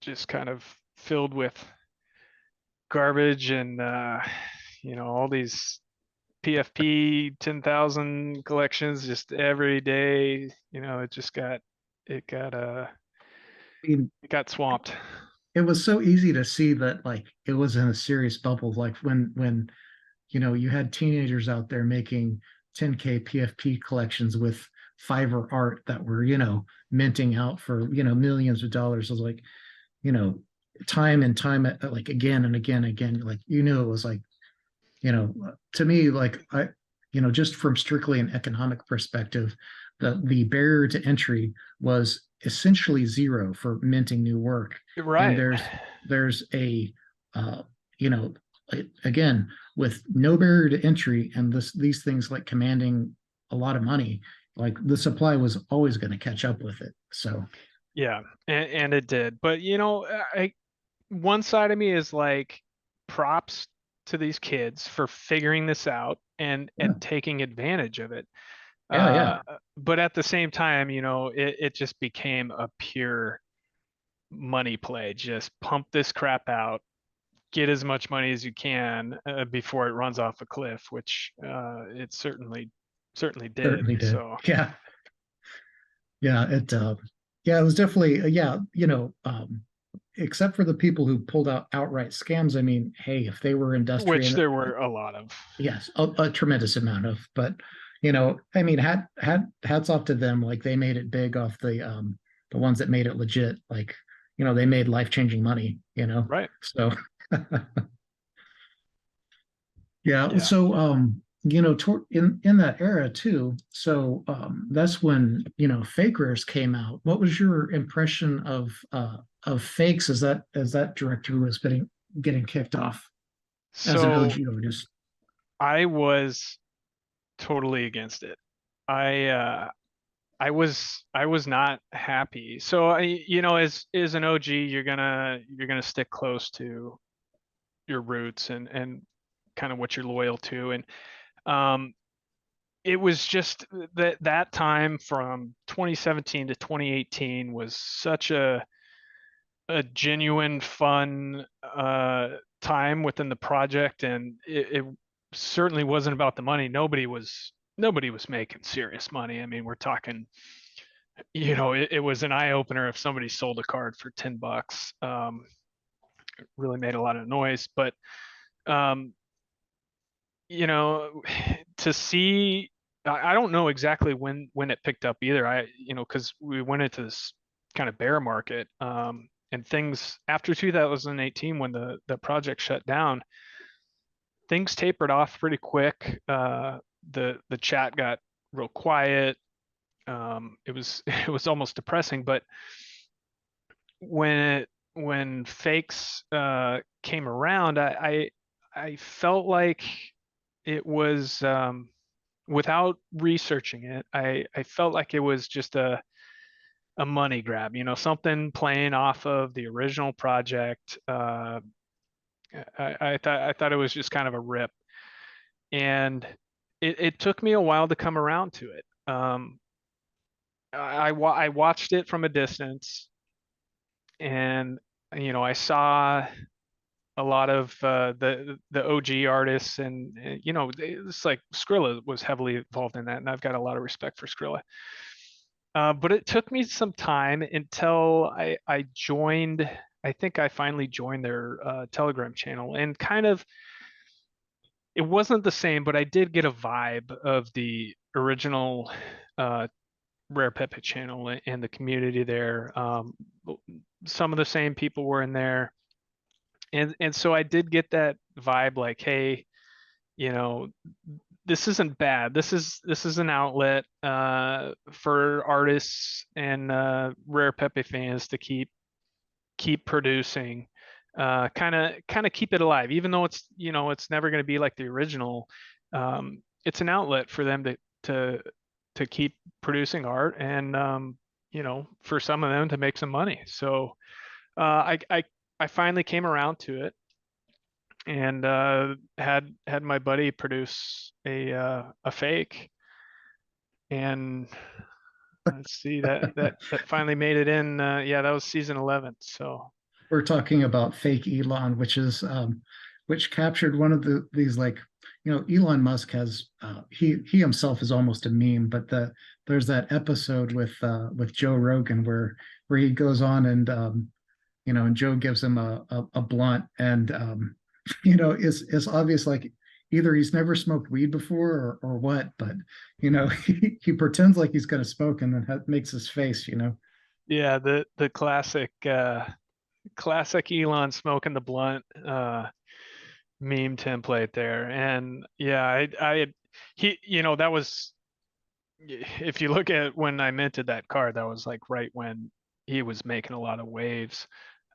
just kind of filled with garbage and you know, all these PFP 10,000 collections just every day. You know, it got I mean, it got swamped. it was so easy to see that like it was in a serious bubble. Like when you know, you had teenagers out there making 10K PFP collections with Fiverr art that were, you know, minting out for, you know, millions of dollars. I was like, you know, time and time, like again and again and again, like, you knew it was like, you know, to me, like you know, just from strictly an economic perspective, the barrier to entry was essentially zero for minting new work. And Right. there's a, uh, you know, again, with no barrier to entry and these things like commanding a lot of money, like the supply was always going to catch up with it. So Yeah, and it did. But one side of me is like, props to these kids for figuring this out yeah, and taking advantage of it. yeah, yeah, But at the same time, it just became a pure money play. Just pump this crap out, get as much money as you can before it runs off a cliff, which it certainly did. certainly did. So Yeah, yeah, yeah, it was definitely, yeah, except for the people who pulled out outright scams. I mean, hey, if they were which industrious, there were a lot of. yes, a tremendous amount of, but I mean, hats off to them. Like they made it big off the ones that made it legit. Like, they made life-changing money, Right. So yeah. Yeah. So in that era too. So that's when, fake rares came out. What was your impression of fakes as that directory was getting kicked off as an So OG artist? I was totally against it. I I was not happy. So as an OG, you're gonna stick close to your roots and kind of what you're loyal to. And um, it was just that time from 2017 to 2018 was such a genuine fun time within the project, and it certainly wasn't about the money. Nobody was making serious money. I mean, we're talking, it was an eye opener if somebody sold a card for $10. It really made a lot of noise, but um, you know, to see, I don't know exactly when it picked up either. Because we went into this kind of bear market, and things after 2018 when the project shut down, things tapered off pretty quick. The chat got real quiet. It was it was almost depressing, but when fakes came around, I felt like it was, without researching it, I felt like it was just a money grab, something playing off of the original project. I thought it was just kind of a rip, and it took me a while to come around to it. I watched it from a distance, and I saw a lot of the OG artists, and it's like Skrilla was heavily involved in that, and I've got a lot of respect for Skrilla. But it took me some time until I joined. I think I finally joined their Telegram channel, and kind of it wasn't the same, but I did get a vibe of the original uh, Rare Pepe channel and the community there. Some of the same people were in there, and so I did get that vibe, like, hey, you know, this isn't bad. This is an outlet for artists and Rare Pepe fans to keep producing, kind of keep it alive, even though it's never going to be like the original. It's an outlet for them to keep producing art, and for some of them to make some money. So I finally came around to it, and had my buddy produce a fake, and let's see, that finally made it in. Yeah, that was season 11. So We're talking about fake Elon, which captured one of these, like, Elon Musk has, he himself is almost a meme, but there's that episode with Joe Rogan where he goes on and Joe gives him a blunt, and it's obvious, like either he's never smoked weed before or what, but he pretends like he's going to smoke and then makes his face. yeah, the classic Elon smoking the blunt meme template there. And yeah, he, that was, if you look at when I minted that card, that was like right when he was making a lot of waves.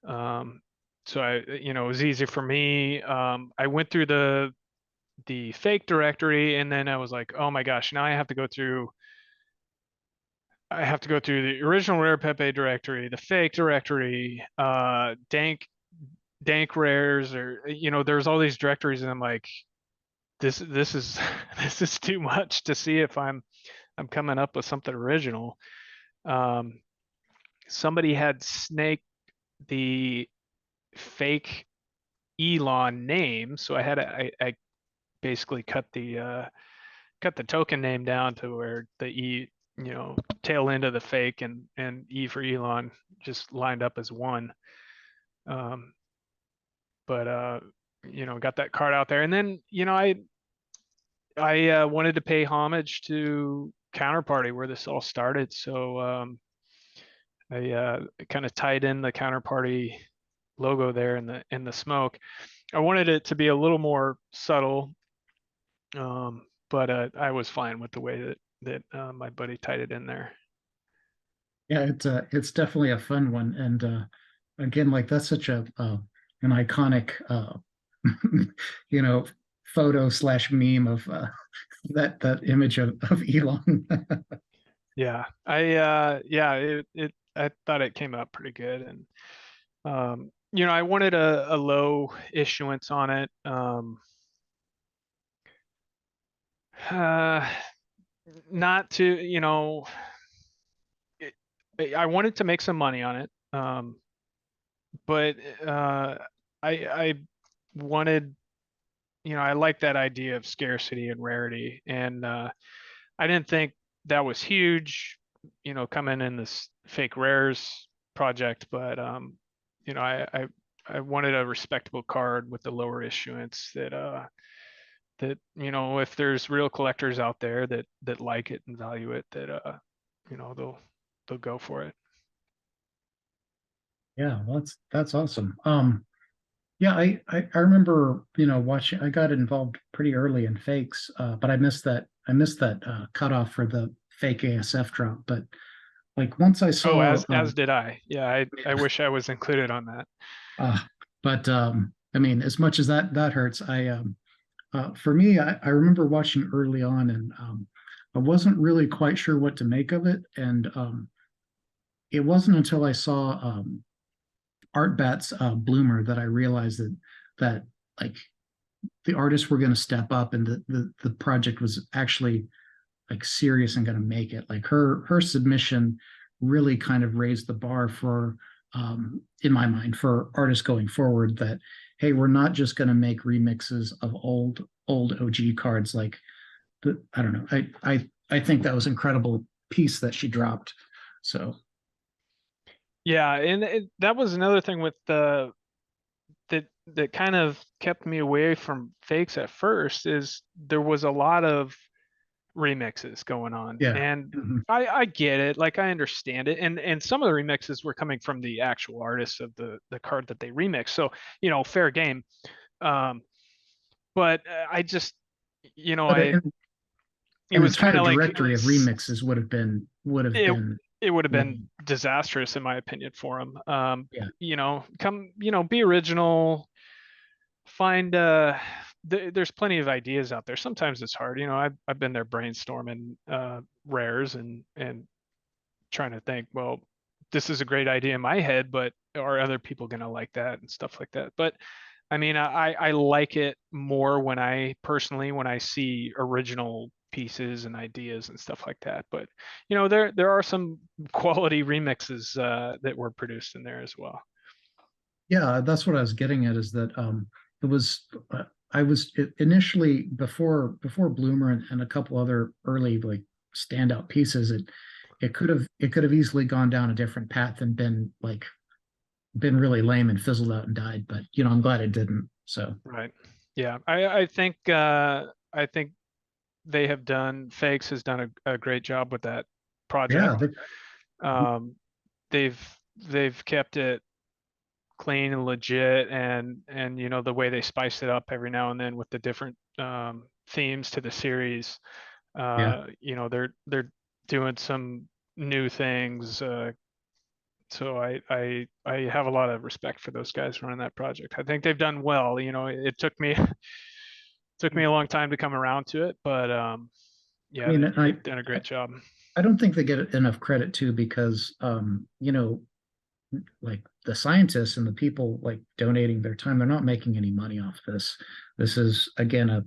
Um, so it was easy for me. I went through the fake directory, and then I was like, oh my gosh, now I have to go through the original Rare Pepe directory, the fake directory, dank rares, or there's all these directories, and I'm like, this is this is too much to see if I'm coming up with something original. Um, Somebody had snaked the fake Elon name, so I basically cut the token name down to where the tail end of the fake and E for Elon just lined up as one. Um, but got that card out there, and then I wanted to pay homage to Counterparty where this all started, so I kind of tied in the Counterparty logo there in the smoke. I wanted it to be a little more subtle, but I was fine with the way that my buddy tied it in there. Yeah, it's definitely a fun one, and again, like that's such a an iconic you know photo slash meme of that image of Elon. Yeah, I thought it came out pretty good, and I wanted a low issuance on it. Uh, Not to, it, I wanted to make some money on it, but I wanted, I like that idea of scarcity and rarity, and I didn't think that was huge, coming in this fake rares project, but I wanted a respectable card with the lower issuance that if there's real collectors out there that like it and value it, that they'll go for it. Yeah, well, that's awesome. Yeah, I remember watching. I got involved pretty early in fakes, but I missed that cutoff for the fake ASF drop. But like once I Oh, saw, as did I. Yeah, I wish I was included on that. uh, but I mean, as much as that hurts, for me, I remember watching early on, and I wasn't really quite sure what to make of it, and it wasn't until I saw Art Bat's Bloomer that I realized that like the artists were going to step up, and the project was actually like serious and going to make it. Like her submission really kind of raised the bar for in my mind for artists going forward, that hey, we're not just going to make remixes of old OG cards. Like I don't know, I think that was incredible piece that she dropped. So Yeah, and that was another thing with the that kind of kept me away from fakes at first, is there was a lot of remixes going on, yeah. and Mhm. I get it, like I understand it, and some of the remixes were coming from the actual artists of the card that they remixed, so fair game. um but I just But I it an was kind entire of like directory of remixes would have been it it would have been lame. disastrous in my opinion for them. Yeah. Come, be original, find there's plenty of ideas out there. Sometimes it's hard, I've been there brainstorming rares and trying to think, well, this is a great idea in my head, but are other people going to like that and stuff like that. But I mean, I like it more when I see original pieces and ideas and stuff like that. But there are some quality remixes that were produced in there as well. Yeah, that's what I was getting at, is that it was I was initially before Bloomer and a couple other early like standout pieces, it could have easily gone down a different path and been really lame and fizzled out and died, but I'm glad it didn't. So Right. Yeah. I think they have done Fakes has done a great job with that yeah, project. Um, they've kept it clean and legit, and the way they spice it up every now and then with the different themes to the series. yeah, They're doing some new things, So I have a lot of respect for those guys running that project. I think they've done well. You know, it took me took me a long time to come around to it, but I yeah, mean, they've done a great job. I don't think they get enough credit too because like the scientists and the people like donating their time, they're not making any money off this. This is again a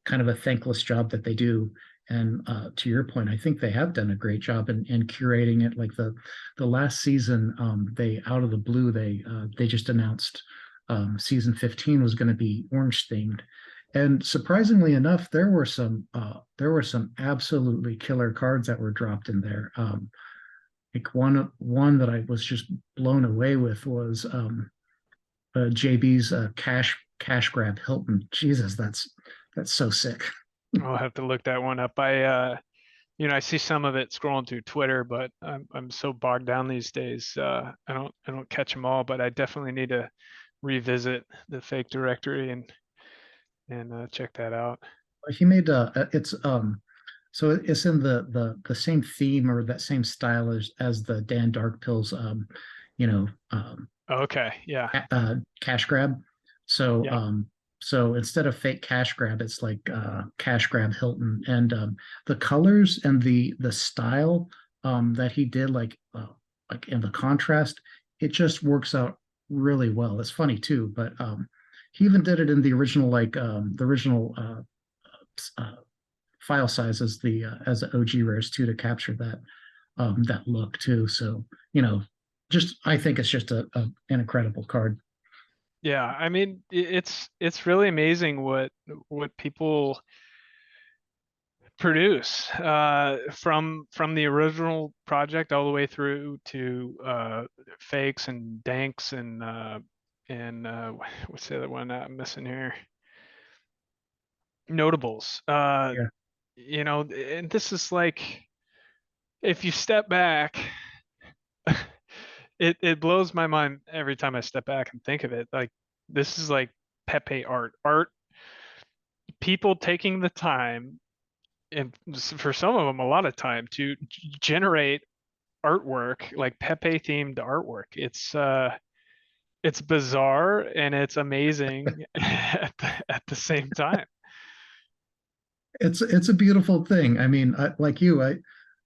kind of a thankless job that they do. And to your point, I think they have done a great job in curating it. Like the last season, they out of the blue they just announced season 15 was going to be orange themed, and surprisingly enough, there were some absolutely killer cards that were dropped in there. Like one that I was just blown away with was JB's cash grab Hilton. Jesus, that's so sick. I'll have to look that one up. I see some of it scrolling through Twitter, but I'm so bogged down these days. I don't catch them all, but I definitely need to revisit the fake directory and check that out. He made it's so it's in the same theme or that same style as the Dan Dark Pills you know Okay, yeah, cash grab. So yeah. so instead of fake cash grab, it's like cash grab Hilton, and the colors and the style that he did, like in the contrast, it just works out really well. It's funny too, but he even did it in the original uh, file size as the OG rares too, to capture that look too. So just I think it's just an incredible card. Yeah, I mean, it's really amazing what people produce from the original project all the way through to fakes and danks and what's the other one I'm missing here? Notables. Yeah, And this is like if you step back, it blows my mind every time I step back and think of it. Like this is like Pepe art, people taking the time, and for some of them a lot of time, to generate artwork, like Pepe themed artwork. It's bizarre and it's amazing at the same time. it's a beautiful thing. I mean, like you,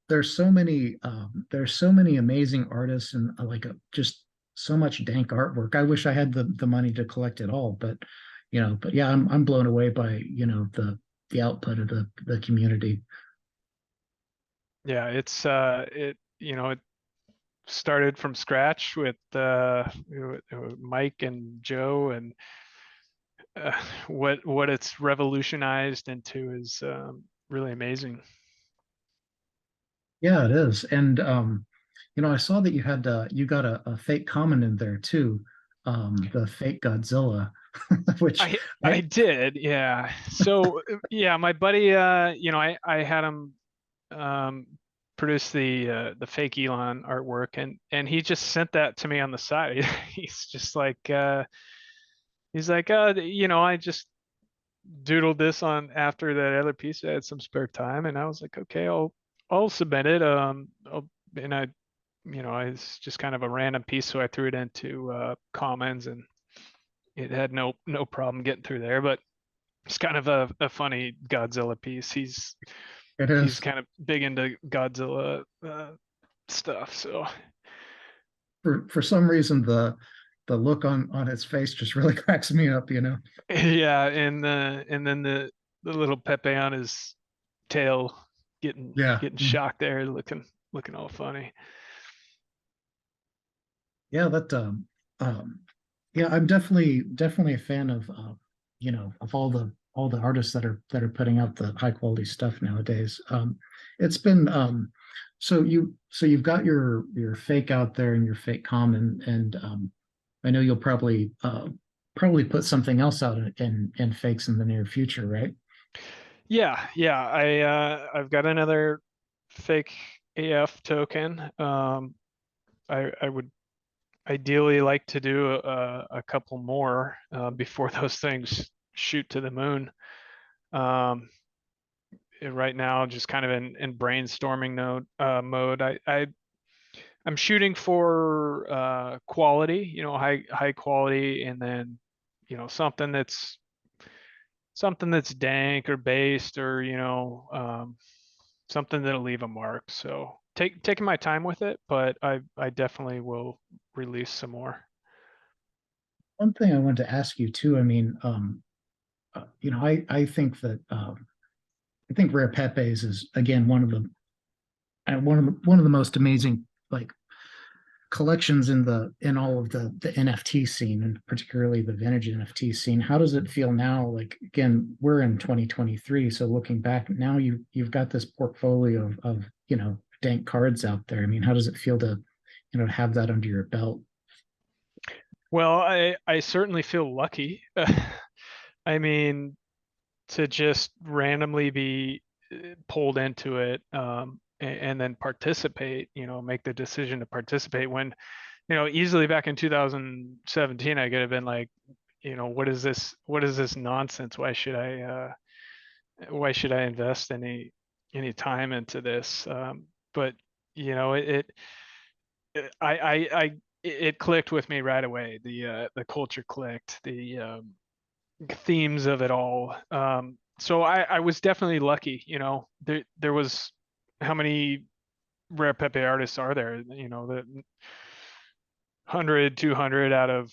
there's so many amazing artists and just so much dank artwork. I wish I had the money to collect it all, but yeah, I'm blown away by the output of the community. Yeah, it started from scratch with Mike and Joe, and what it's revolutionized into is really amazing. Yeah, it is. And I saw that you got a fake comment in there too, the fake Godzilla, which I I did, yeah. So yeah, my buddy, I had him um, produce the fake Elon artwork, and he just sent that to me on the side. He's just like I just doodled this on after that other piece. I had some spare time, and I was like, okay, I'll submit it. And it's just kind of a random piece, so I threw it into Commons, and it had no problem getting through there. But it's kind of a funny Godzilla piece. it He's is kind of big into Godzilla stuff. So for some reason the look on his face just really cracks me up. yeah, and then the little Pepe on his tail getting Yeah. getting shocked there, looking all funny. Yeah, that um yeah, I'm definitely a fan of of all the artists that are putting out the high quality stuff nowadays. It's been so you've got your fake out there and your fake common, and I know you'll probably put something else out in fakes in the near future, right? Yeah. I've got another fake AF token. I would ideally like to do a couple more before those things shoot to the moon. Um, right now, just kind of in brainstorming mode. I'm shooting for quality, high quality, and then something that's dank or based, or something that'll leave a mark. So taking my time with it, but I definitely will release some more. One thing I wanted to ask you too, I mean, I think that I think Rare Pepes is again one of the most amazing like collections in all of the NFT scene, and particularly the vintage NFT scene. How does it feel now? Like again, we're in 2023, so looking back now, you've got this portfolio of dank cards out there. I mean, how does it feel to have that under your belt? Well, I certainly feel lucky. I mean, to just randomly be pulled into it, and then participate, make the decision to participate when, easily back in 2017, I could have been like, what is this? What is this nonsense? Why should I invest any time into this? But you know, it clicked with me right away. The culture clicked, the themes of it all. So I was definitely lucky. There was, how many Rare Pepe artists are there? The 100, 200 out of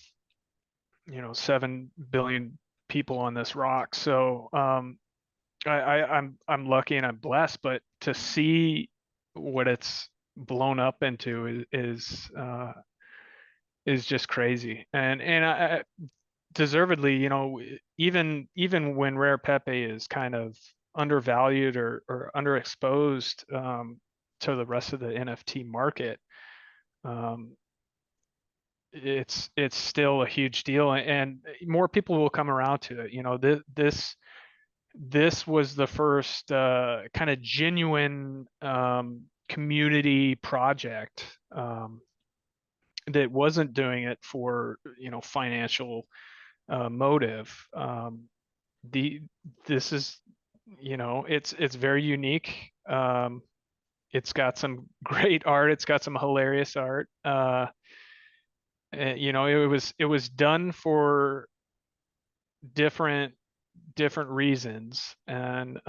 7 billion people on this rock. So I'm lucky and I'm blessed, but to see what it's blown up into is just crazy. And I deservedly, even when Rare Pepe is kind of undervalued or underexposed, to the rest of the NFT market, um, it's still a huge deal, and more people will come around to it. This was the first kind of genuine community project, that wasn't doing it for financial motive. The This is, it's very unique. It's got some great art. It's got some hilarious art. It was done for different reasons, and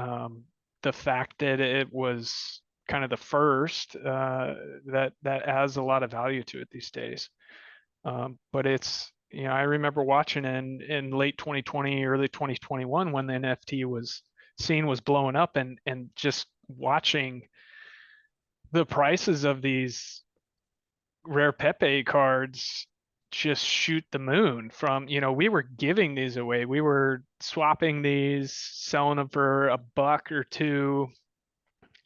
the fact that it was kind of the first, that adds a lot of value to it these days. But it's, I remember watching in late 2020, early 2021, when the NFT scene was blowing up, and just watching the prices of these Rare Pepe cards just shoot the moon. From, we were giving these away. We were swapping these, selling them for $1 or $2,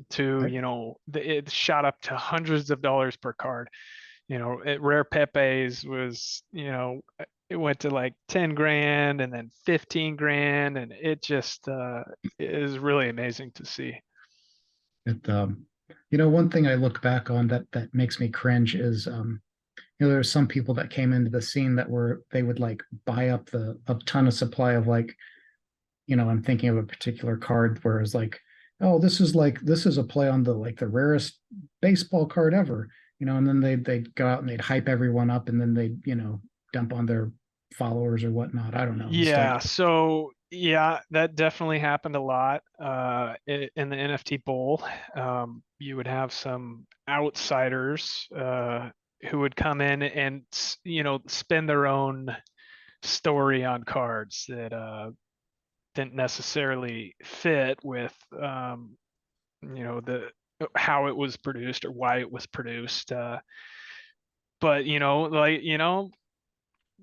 to, Right. it shot up to hundreds of dollars per card. At Rare Pepe's was, it went to like 10 grand and then 15 grand. And it just is really amazing to see. It, one thing I look back on that makes me cringe is there's some people that came into the scene that they would like buy up a ton of supply of like, I'm thinking of a particular card where it's like, oh, this is a play on the rarest baseball card ever, and then they'd go out and they'd hype everyone up, and then they'd, dump on their followers or whatnot. I don't know. It's Yeah, like, so yeah, that definitely happened a lot in the NFT bowl. You would have some outsiders who would come in and spin their own story on cards that didn't necessarily fit with the how it was produced or why it was produced. But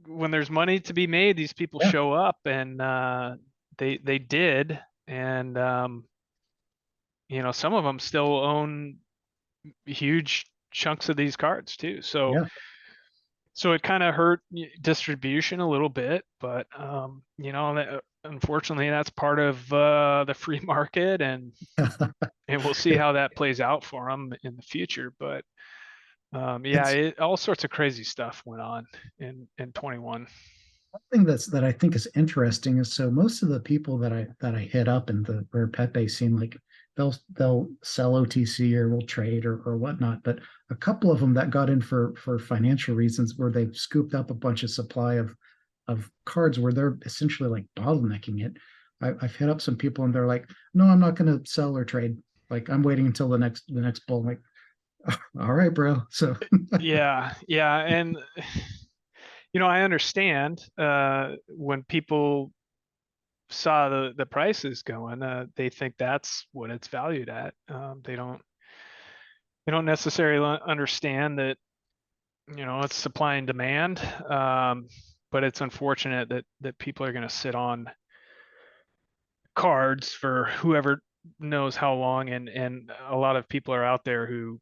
when there's money to be made, these people yeah, show up, and they did. And some of them still own huge chunks of these cards too. So yeah. it kind of hurt distribution a little bit, but unfortunately, that's part of the free market, and we'll see how that plays out for them in the future. But yeah, It's all sorts of crazy stuff went on in 21. one thing that I think is interesting is, so most of the people that I hit up in the Rare Pepe scene, like they'll sell OTC or will trade or whatnot. But a couple of them that got in for financial reasons where they've scooped up a bunch of supply of cards where they're essentially like bottlenecking it. I've hit up some people and they're like, no, I'm not going to sell or trade. Like I'm waiting until the next bull. I'm like, all right, bro. So Yeah, yeah, and I understand when people saw the prices going, they think that's what it's valued at. They don't necessarily understand that it's supply and demand. But it's unfortunate that people are going to sit on cards for whoever knows how long, and a lot of people are out there who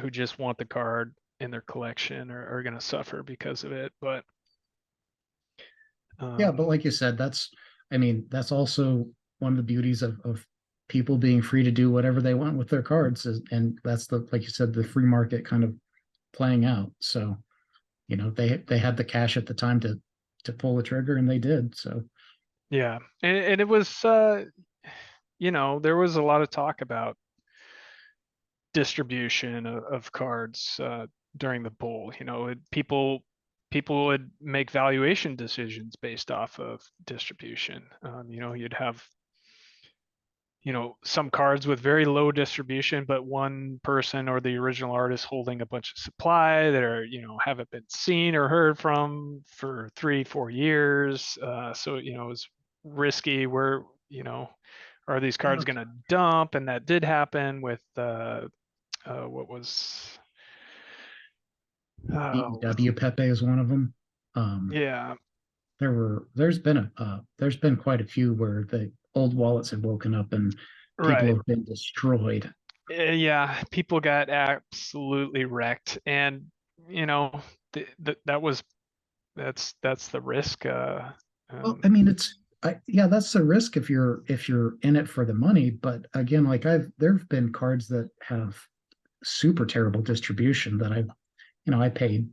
just want the card in their collection, or are going to suffer because of it. But yeah, but um, like you said, I mean, that's also one of the beauties of people being free to do whatever they want with their cards, and that's like you said, the free market kind of playing out. So, they had the cash at the time to pull the trigger, and they did. So, yeah, and it was there was a lot of talk about distribution of cards during the bull. People would make valuation decisions based off of distribution. You'd have some cards with very low distribution, but one person or the original artist holding a bunch of supply that are haven't been seen or heard from for 3-4 years. So it's risky. Where are these cards going to dump? And that did happen with what was with PSEUDOPEPE is one of them. Um, yeah, there's been quite a few where the old wallets have woken up and people right. have been destroyed. Yeah, people got absolutely wrecked, and you know that was that's the risk. Well, I Um, mean, yeah, that's the risk if you're in it for the money. But again, like there've been cards that have super terrible distribution that I paid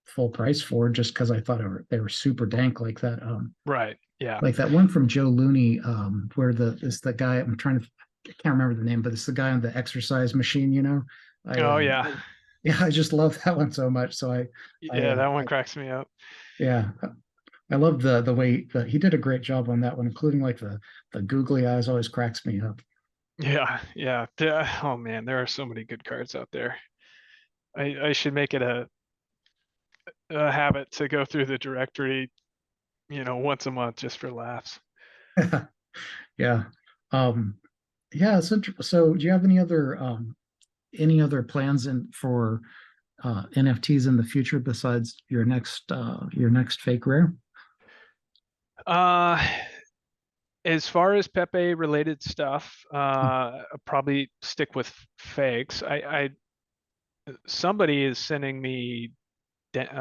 full price for just because I thought they were super dank like that. right. Yeah. Like that one from Joe Looney, where is the guy I can't remember the name, but it's the guy on the exercise machine. I Oh yeah. yeah, I just love that one so much. So Yeah, that one cracks me up. yeah, I love the way that he did a great job on that one, including like the googly eyes always cracks me up. Yeah, yeah. Oh man, there are so many good cards out there. I should make it a habit to go through the directory, once a month just for laughs. Yeah. Um, yeah, so do you have any other plans for NFTs in the future besides your next fake rare? Uh, as far as Pepe related stuff, I'll probably stick with fakes. Somebody is sending me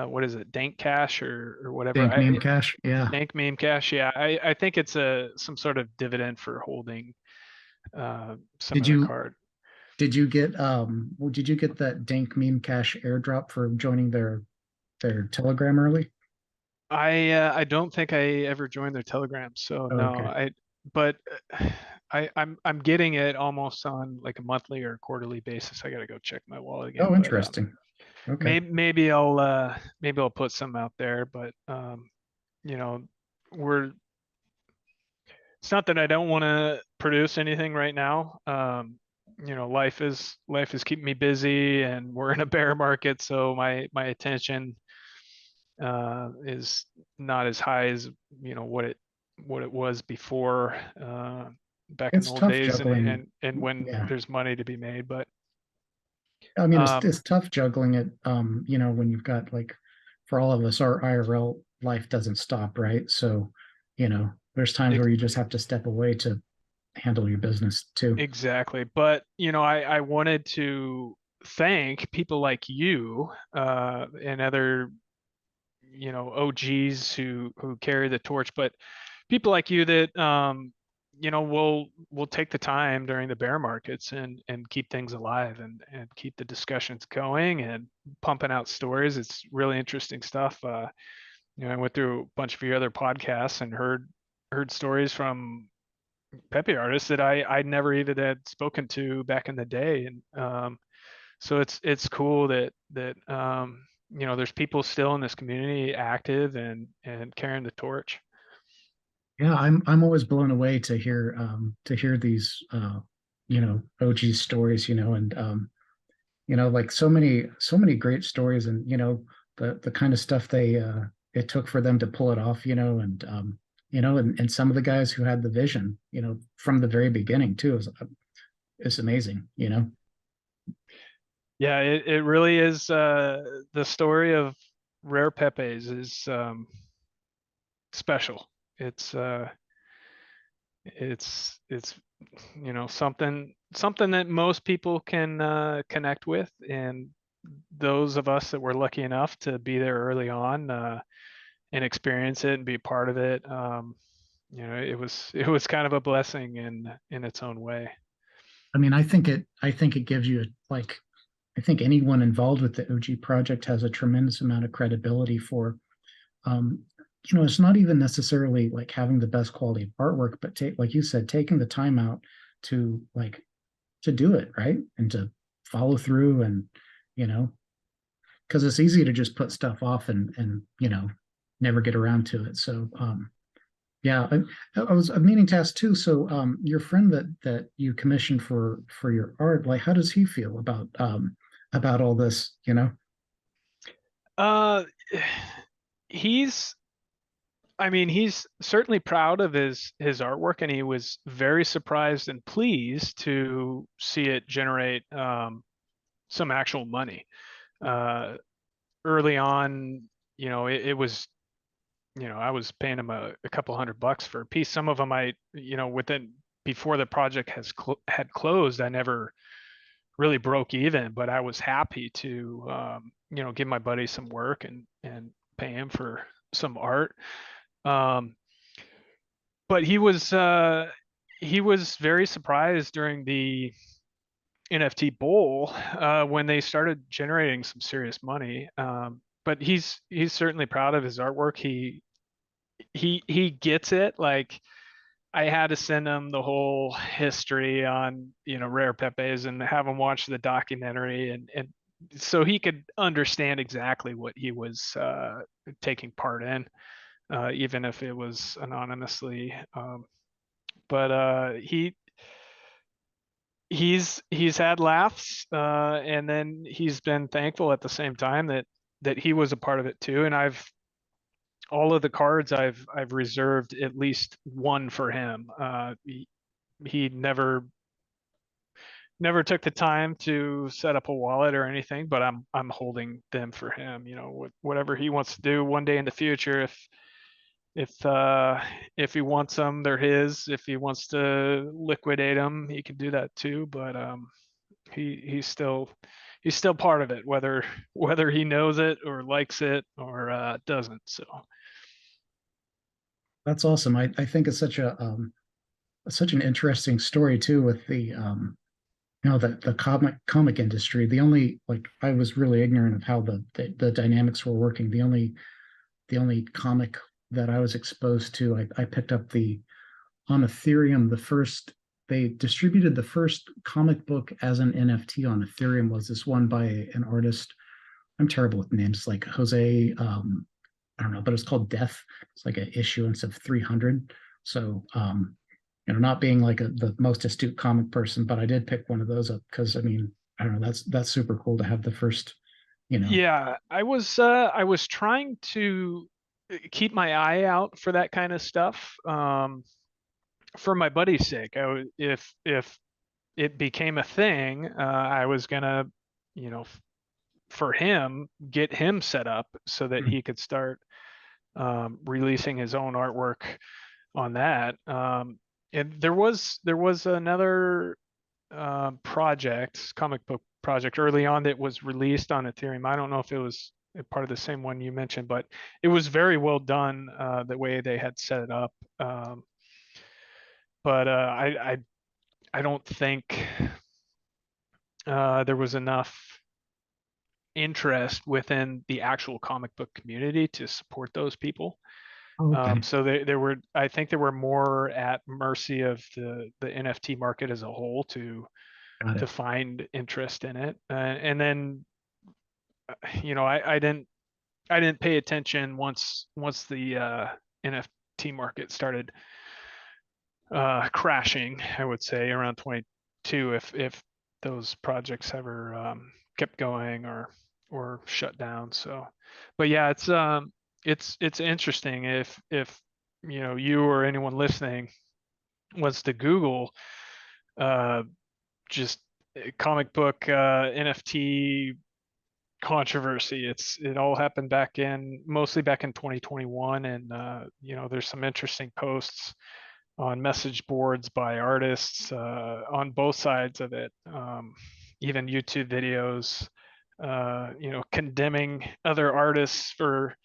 what is it, Dank Cash or whatever. Dank meme cash. Yeah. Dank Meme Cash. Yeah, I think it's some sort of dividend for holding some Did of the you card. did you get that Dank meme cash airdrop for joining their Telegram early? I don't think I ever joined their Telegram, so Oh, no. okay. But I'm getting it almost on like a monthly or quarterly basis. I gotta go check my wallet again, Oh, but interesting. Okay. maybe I'll put some out there. But you know, we're it's not that I don't want to produce anything right now. Life is keeping me busy, and we're in a bear market, so my attention is not as high as what it was before, back in the It's old tough days, and juggling. and and when Yeah. there's money to be made. But I mean, it's um, it's tough juggling it. When you've got like, for all of us, our IRL life doesn't stop, right? So, there's times where ex- you just have to step away to handle your business too. exactly. But I wanted to thank people like you and other OGs who carry the torch, but people like you that will take the time during the bear markets and keep things alive and keep the discussions going and pumping out stories. It's really interesting stuff. I went through a bunch of your other podcasts and heard stories from Pepe artists that I never even had spoken to back in the day. And so it's cool that you know, there's people still in this community active and carrying the torch. Yeah, I'm always blown away to hear these OG stories, and like so many great stories, and the kind of stuff they it took for them to pull it off, and some of the guys who had the vision, from the very beginning too, is amazing. Yeah, it really is the story of Rare Pepes is special. It's it's you know, something that most people can connect with, and those of us that were lucky enough to be there early on and experience it and be part of it, you know, it was kind of a blessing in its own way. I mean, I think it gives you like I think anyone involved with the OG project has a tremendous amount of credibility for um, it's not even necessarily like having the best quality of artwork, but like you said, taking the time out to to do it right and to follow through and you know because it's easy to just put stuff off and never get around to it. So yeah, I was meaning to ask too. So your friend that you commissioned for your art, like how does he feel about all this? Uh, he's I mean, he's certainly proud of his artwork, and he was very surprised and pleased to see it generate some actual money. Uh, Early on, you know, it was, you know, I was paying him a couple $100 for a piece. Some of them you know, within before the project had closed, I never really broke even, but I was happy to, you know, give my buddy some work and pay him for some art. Um, but he was very surprised during the NFT bowl when they started generating some serious money. But he's certainly proud of his artwork. He gets it. Like, I had to send him the whole history on, you know, Rare Pepes and have him watch the documentary, and so he could understand exactly what he was taking part in, even if it was anonymously. But he's had laughs, and then he's been thankful at the same time that he was a part of it too. And I've all of the cards I've reserved at least one for him. He never took the time to set up a wallet or anything, but I'm holding them for him. You know, whatever he wants to do one day in the future, if uh if he wants them, they're his. If he wants to liquidate them, he can do that too. But he's still part of it, whether he knows it or likes it or doesn't. So That's awesome. I think it's such an interesting story too with the the comic industry. The only like I was really ignorant of how the dynamics were working. The only comic that I was exposed to, I picked up the on Ethereum. The first they distributed the first comic book as an NFT on Ethereum was this one by an artist. I'm terrible with names, like Jose. I don't know, but it's called Death. It's like an issuance of 300. So not being like the most astute comic person, but I did pick one of those up because I mean, I don't know, that's super cool to have the first, you know. yeah, I was trying to keep my eye out for that kind of stuff, for my buddy's sake. If it became a thing, I was gonna, you know, for him, get him set up so that he could start releasing his own artwork on that. And there was another project, comic book project early on that was released on Ethereum. I don't know if it was a part of the same one you mentioned, but it was very well done, the way they had set it up. But I don't think there was enough interest within the actual comic book community to support those people. Oh, okay. So they were, I think they were more at mercy of the NFT market as a whole Got to it. find interest in it. And then, I didn't pay attention once the NFT market started crashing, I would say around 22, if those projects ever kept going or shut down. So, but yeah, it's interesting if you or anyone listening wants to Google uh, just comic book NFT controversy. It all happened mostly back in 2021, and there's some interesting posts on message boards by artists on both sides of it. Even YouTube videos, condemning other artists for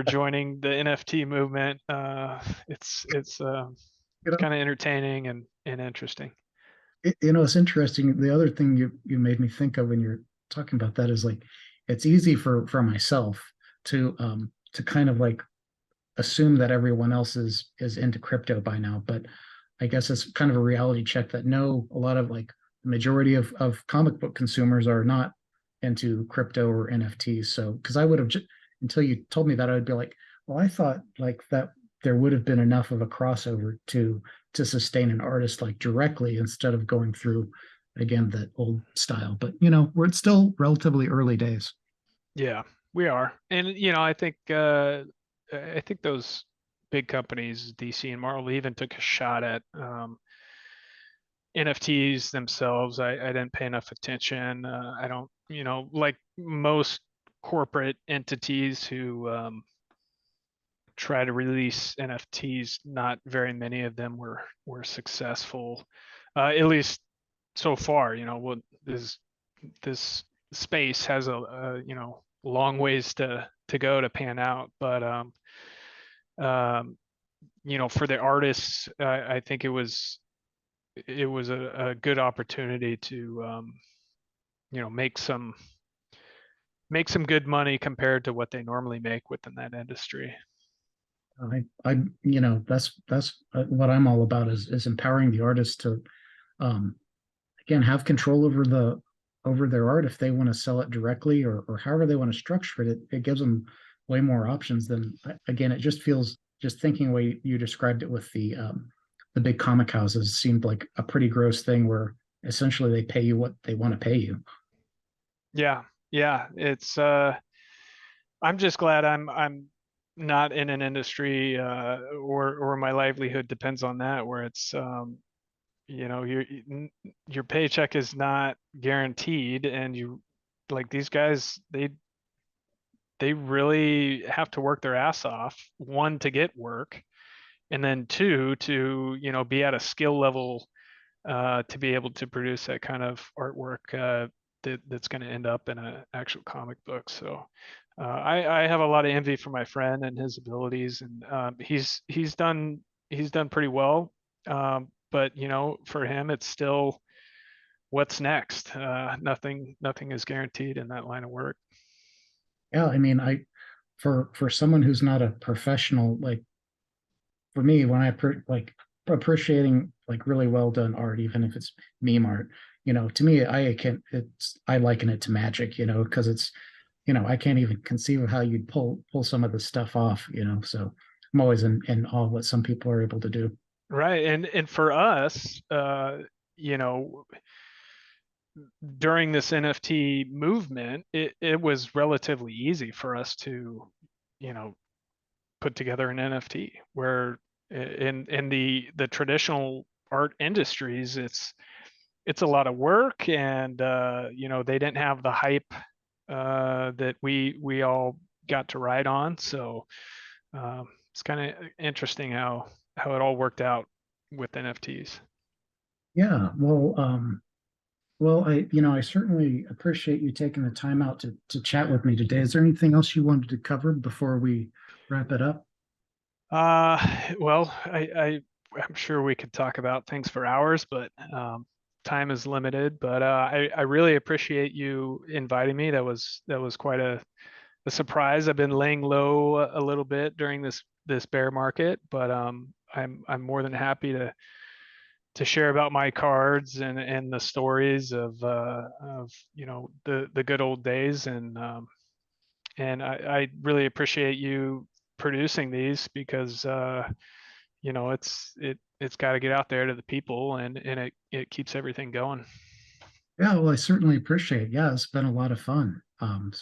joining the NFT movement. You It's know, kind of entertaining and interesting. it's interesting. The other thing you made me think of when you're talking about that is like, it's easy for myself to kind of like assume that everyone else is into crypto by now, but I guess it's kind of a reality check that no, a lot of like the majority of comic book consumers are not into crypto or NFTs. So, because I would have just until you told me that, I'd be like, well, I thought like that there would have been enough of a crossover to sustain an artist like directly instead of going through again that old style. But we're still relatively early days. Yeah, we are, and I think those big companies, DC and Marvel, even took a shot at NFTs themselves. I didn't pay enough attention. I don't, like most corporate entities who try to release NFTs, not very many of them were successful, at least so far. What this space has a long ways to go to pan out, but um, for the artists, I think it was a good opportunity to make some good money compared to what they normally make within that industry. That's what I'm all about is empowering the artist to um, again have control over their art if they want to sell it directly or however they want to structure it. It gives them way more options than again. It just feels just thinking the way you described it with the big comic houses seemed like a pretty gross thing where essentially they pay you what they want to pay you. Yeah, yeah, I'm just glad I'm not in an industry or my livelihood depends on that, where it's your paycheck is not guaranteed, and you like these guys, they really have to work their ass off, one, to get work, and then two, to be at a skill level to be able to produce that kind of artwork that's going to end up in an actual comic book. So I have a lot of envy for my friend and his abilities, and he's done pretty well. But for him, it's still what's next. Nothing is guaranteed in that line of work. Yeah, I mean, for someone who's not a professional, like for me, when like appreciating like really well done art, even if it's meme art, to me, I liken it to magic, because it's, I can't even conceive of how you'd pull some of this stuff off, so I'm always in awe of what some people are able to do. Right. And for us, you know, during this NFT movement, it was relatively easy for us to, you know, put together an NFT, where in the traditional art industries, it's a lot of work, and they didn't have the hype that we all got to ride on. So it's kind of interesting how it all worked out with NFTs. Yeah, well, I certainly appreciate you taking the time out to chat with me today. Is there anything else you wanted to cover before we wrap it up? Uh, well, I'm sure we could talk about things for hours, but time is limited. But I really appreciate you inviting me. That was quite a surprise. I've been laying low a little bit during this this bear market, but I'm more than happy to share about my cards and the stories of the good old days. And I really appreciate you producing these because it's got to get out there to the people, and it keeps everything going. Yeah, well, I certainly appreciate it. Yeah, it's been a lot of fun.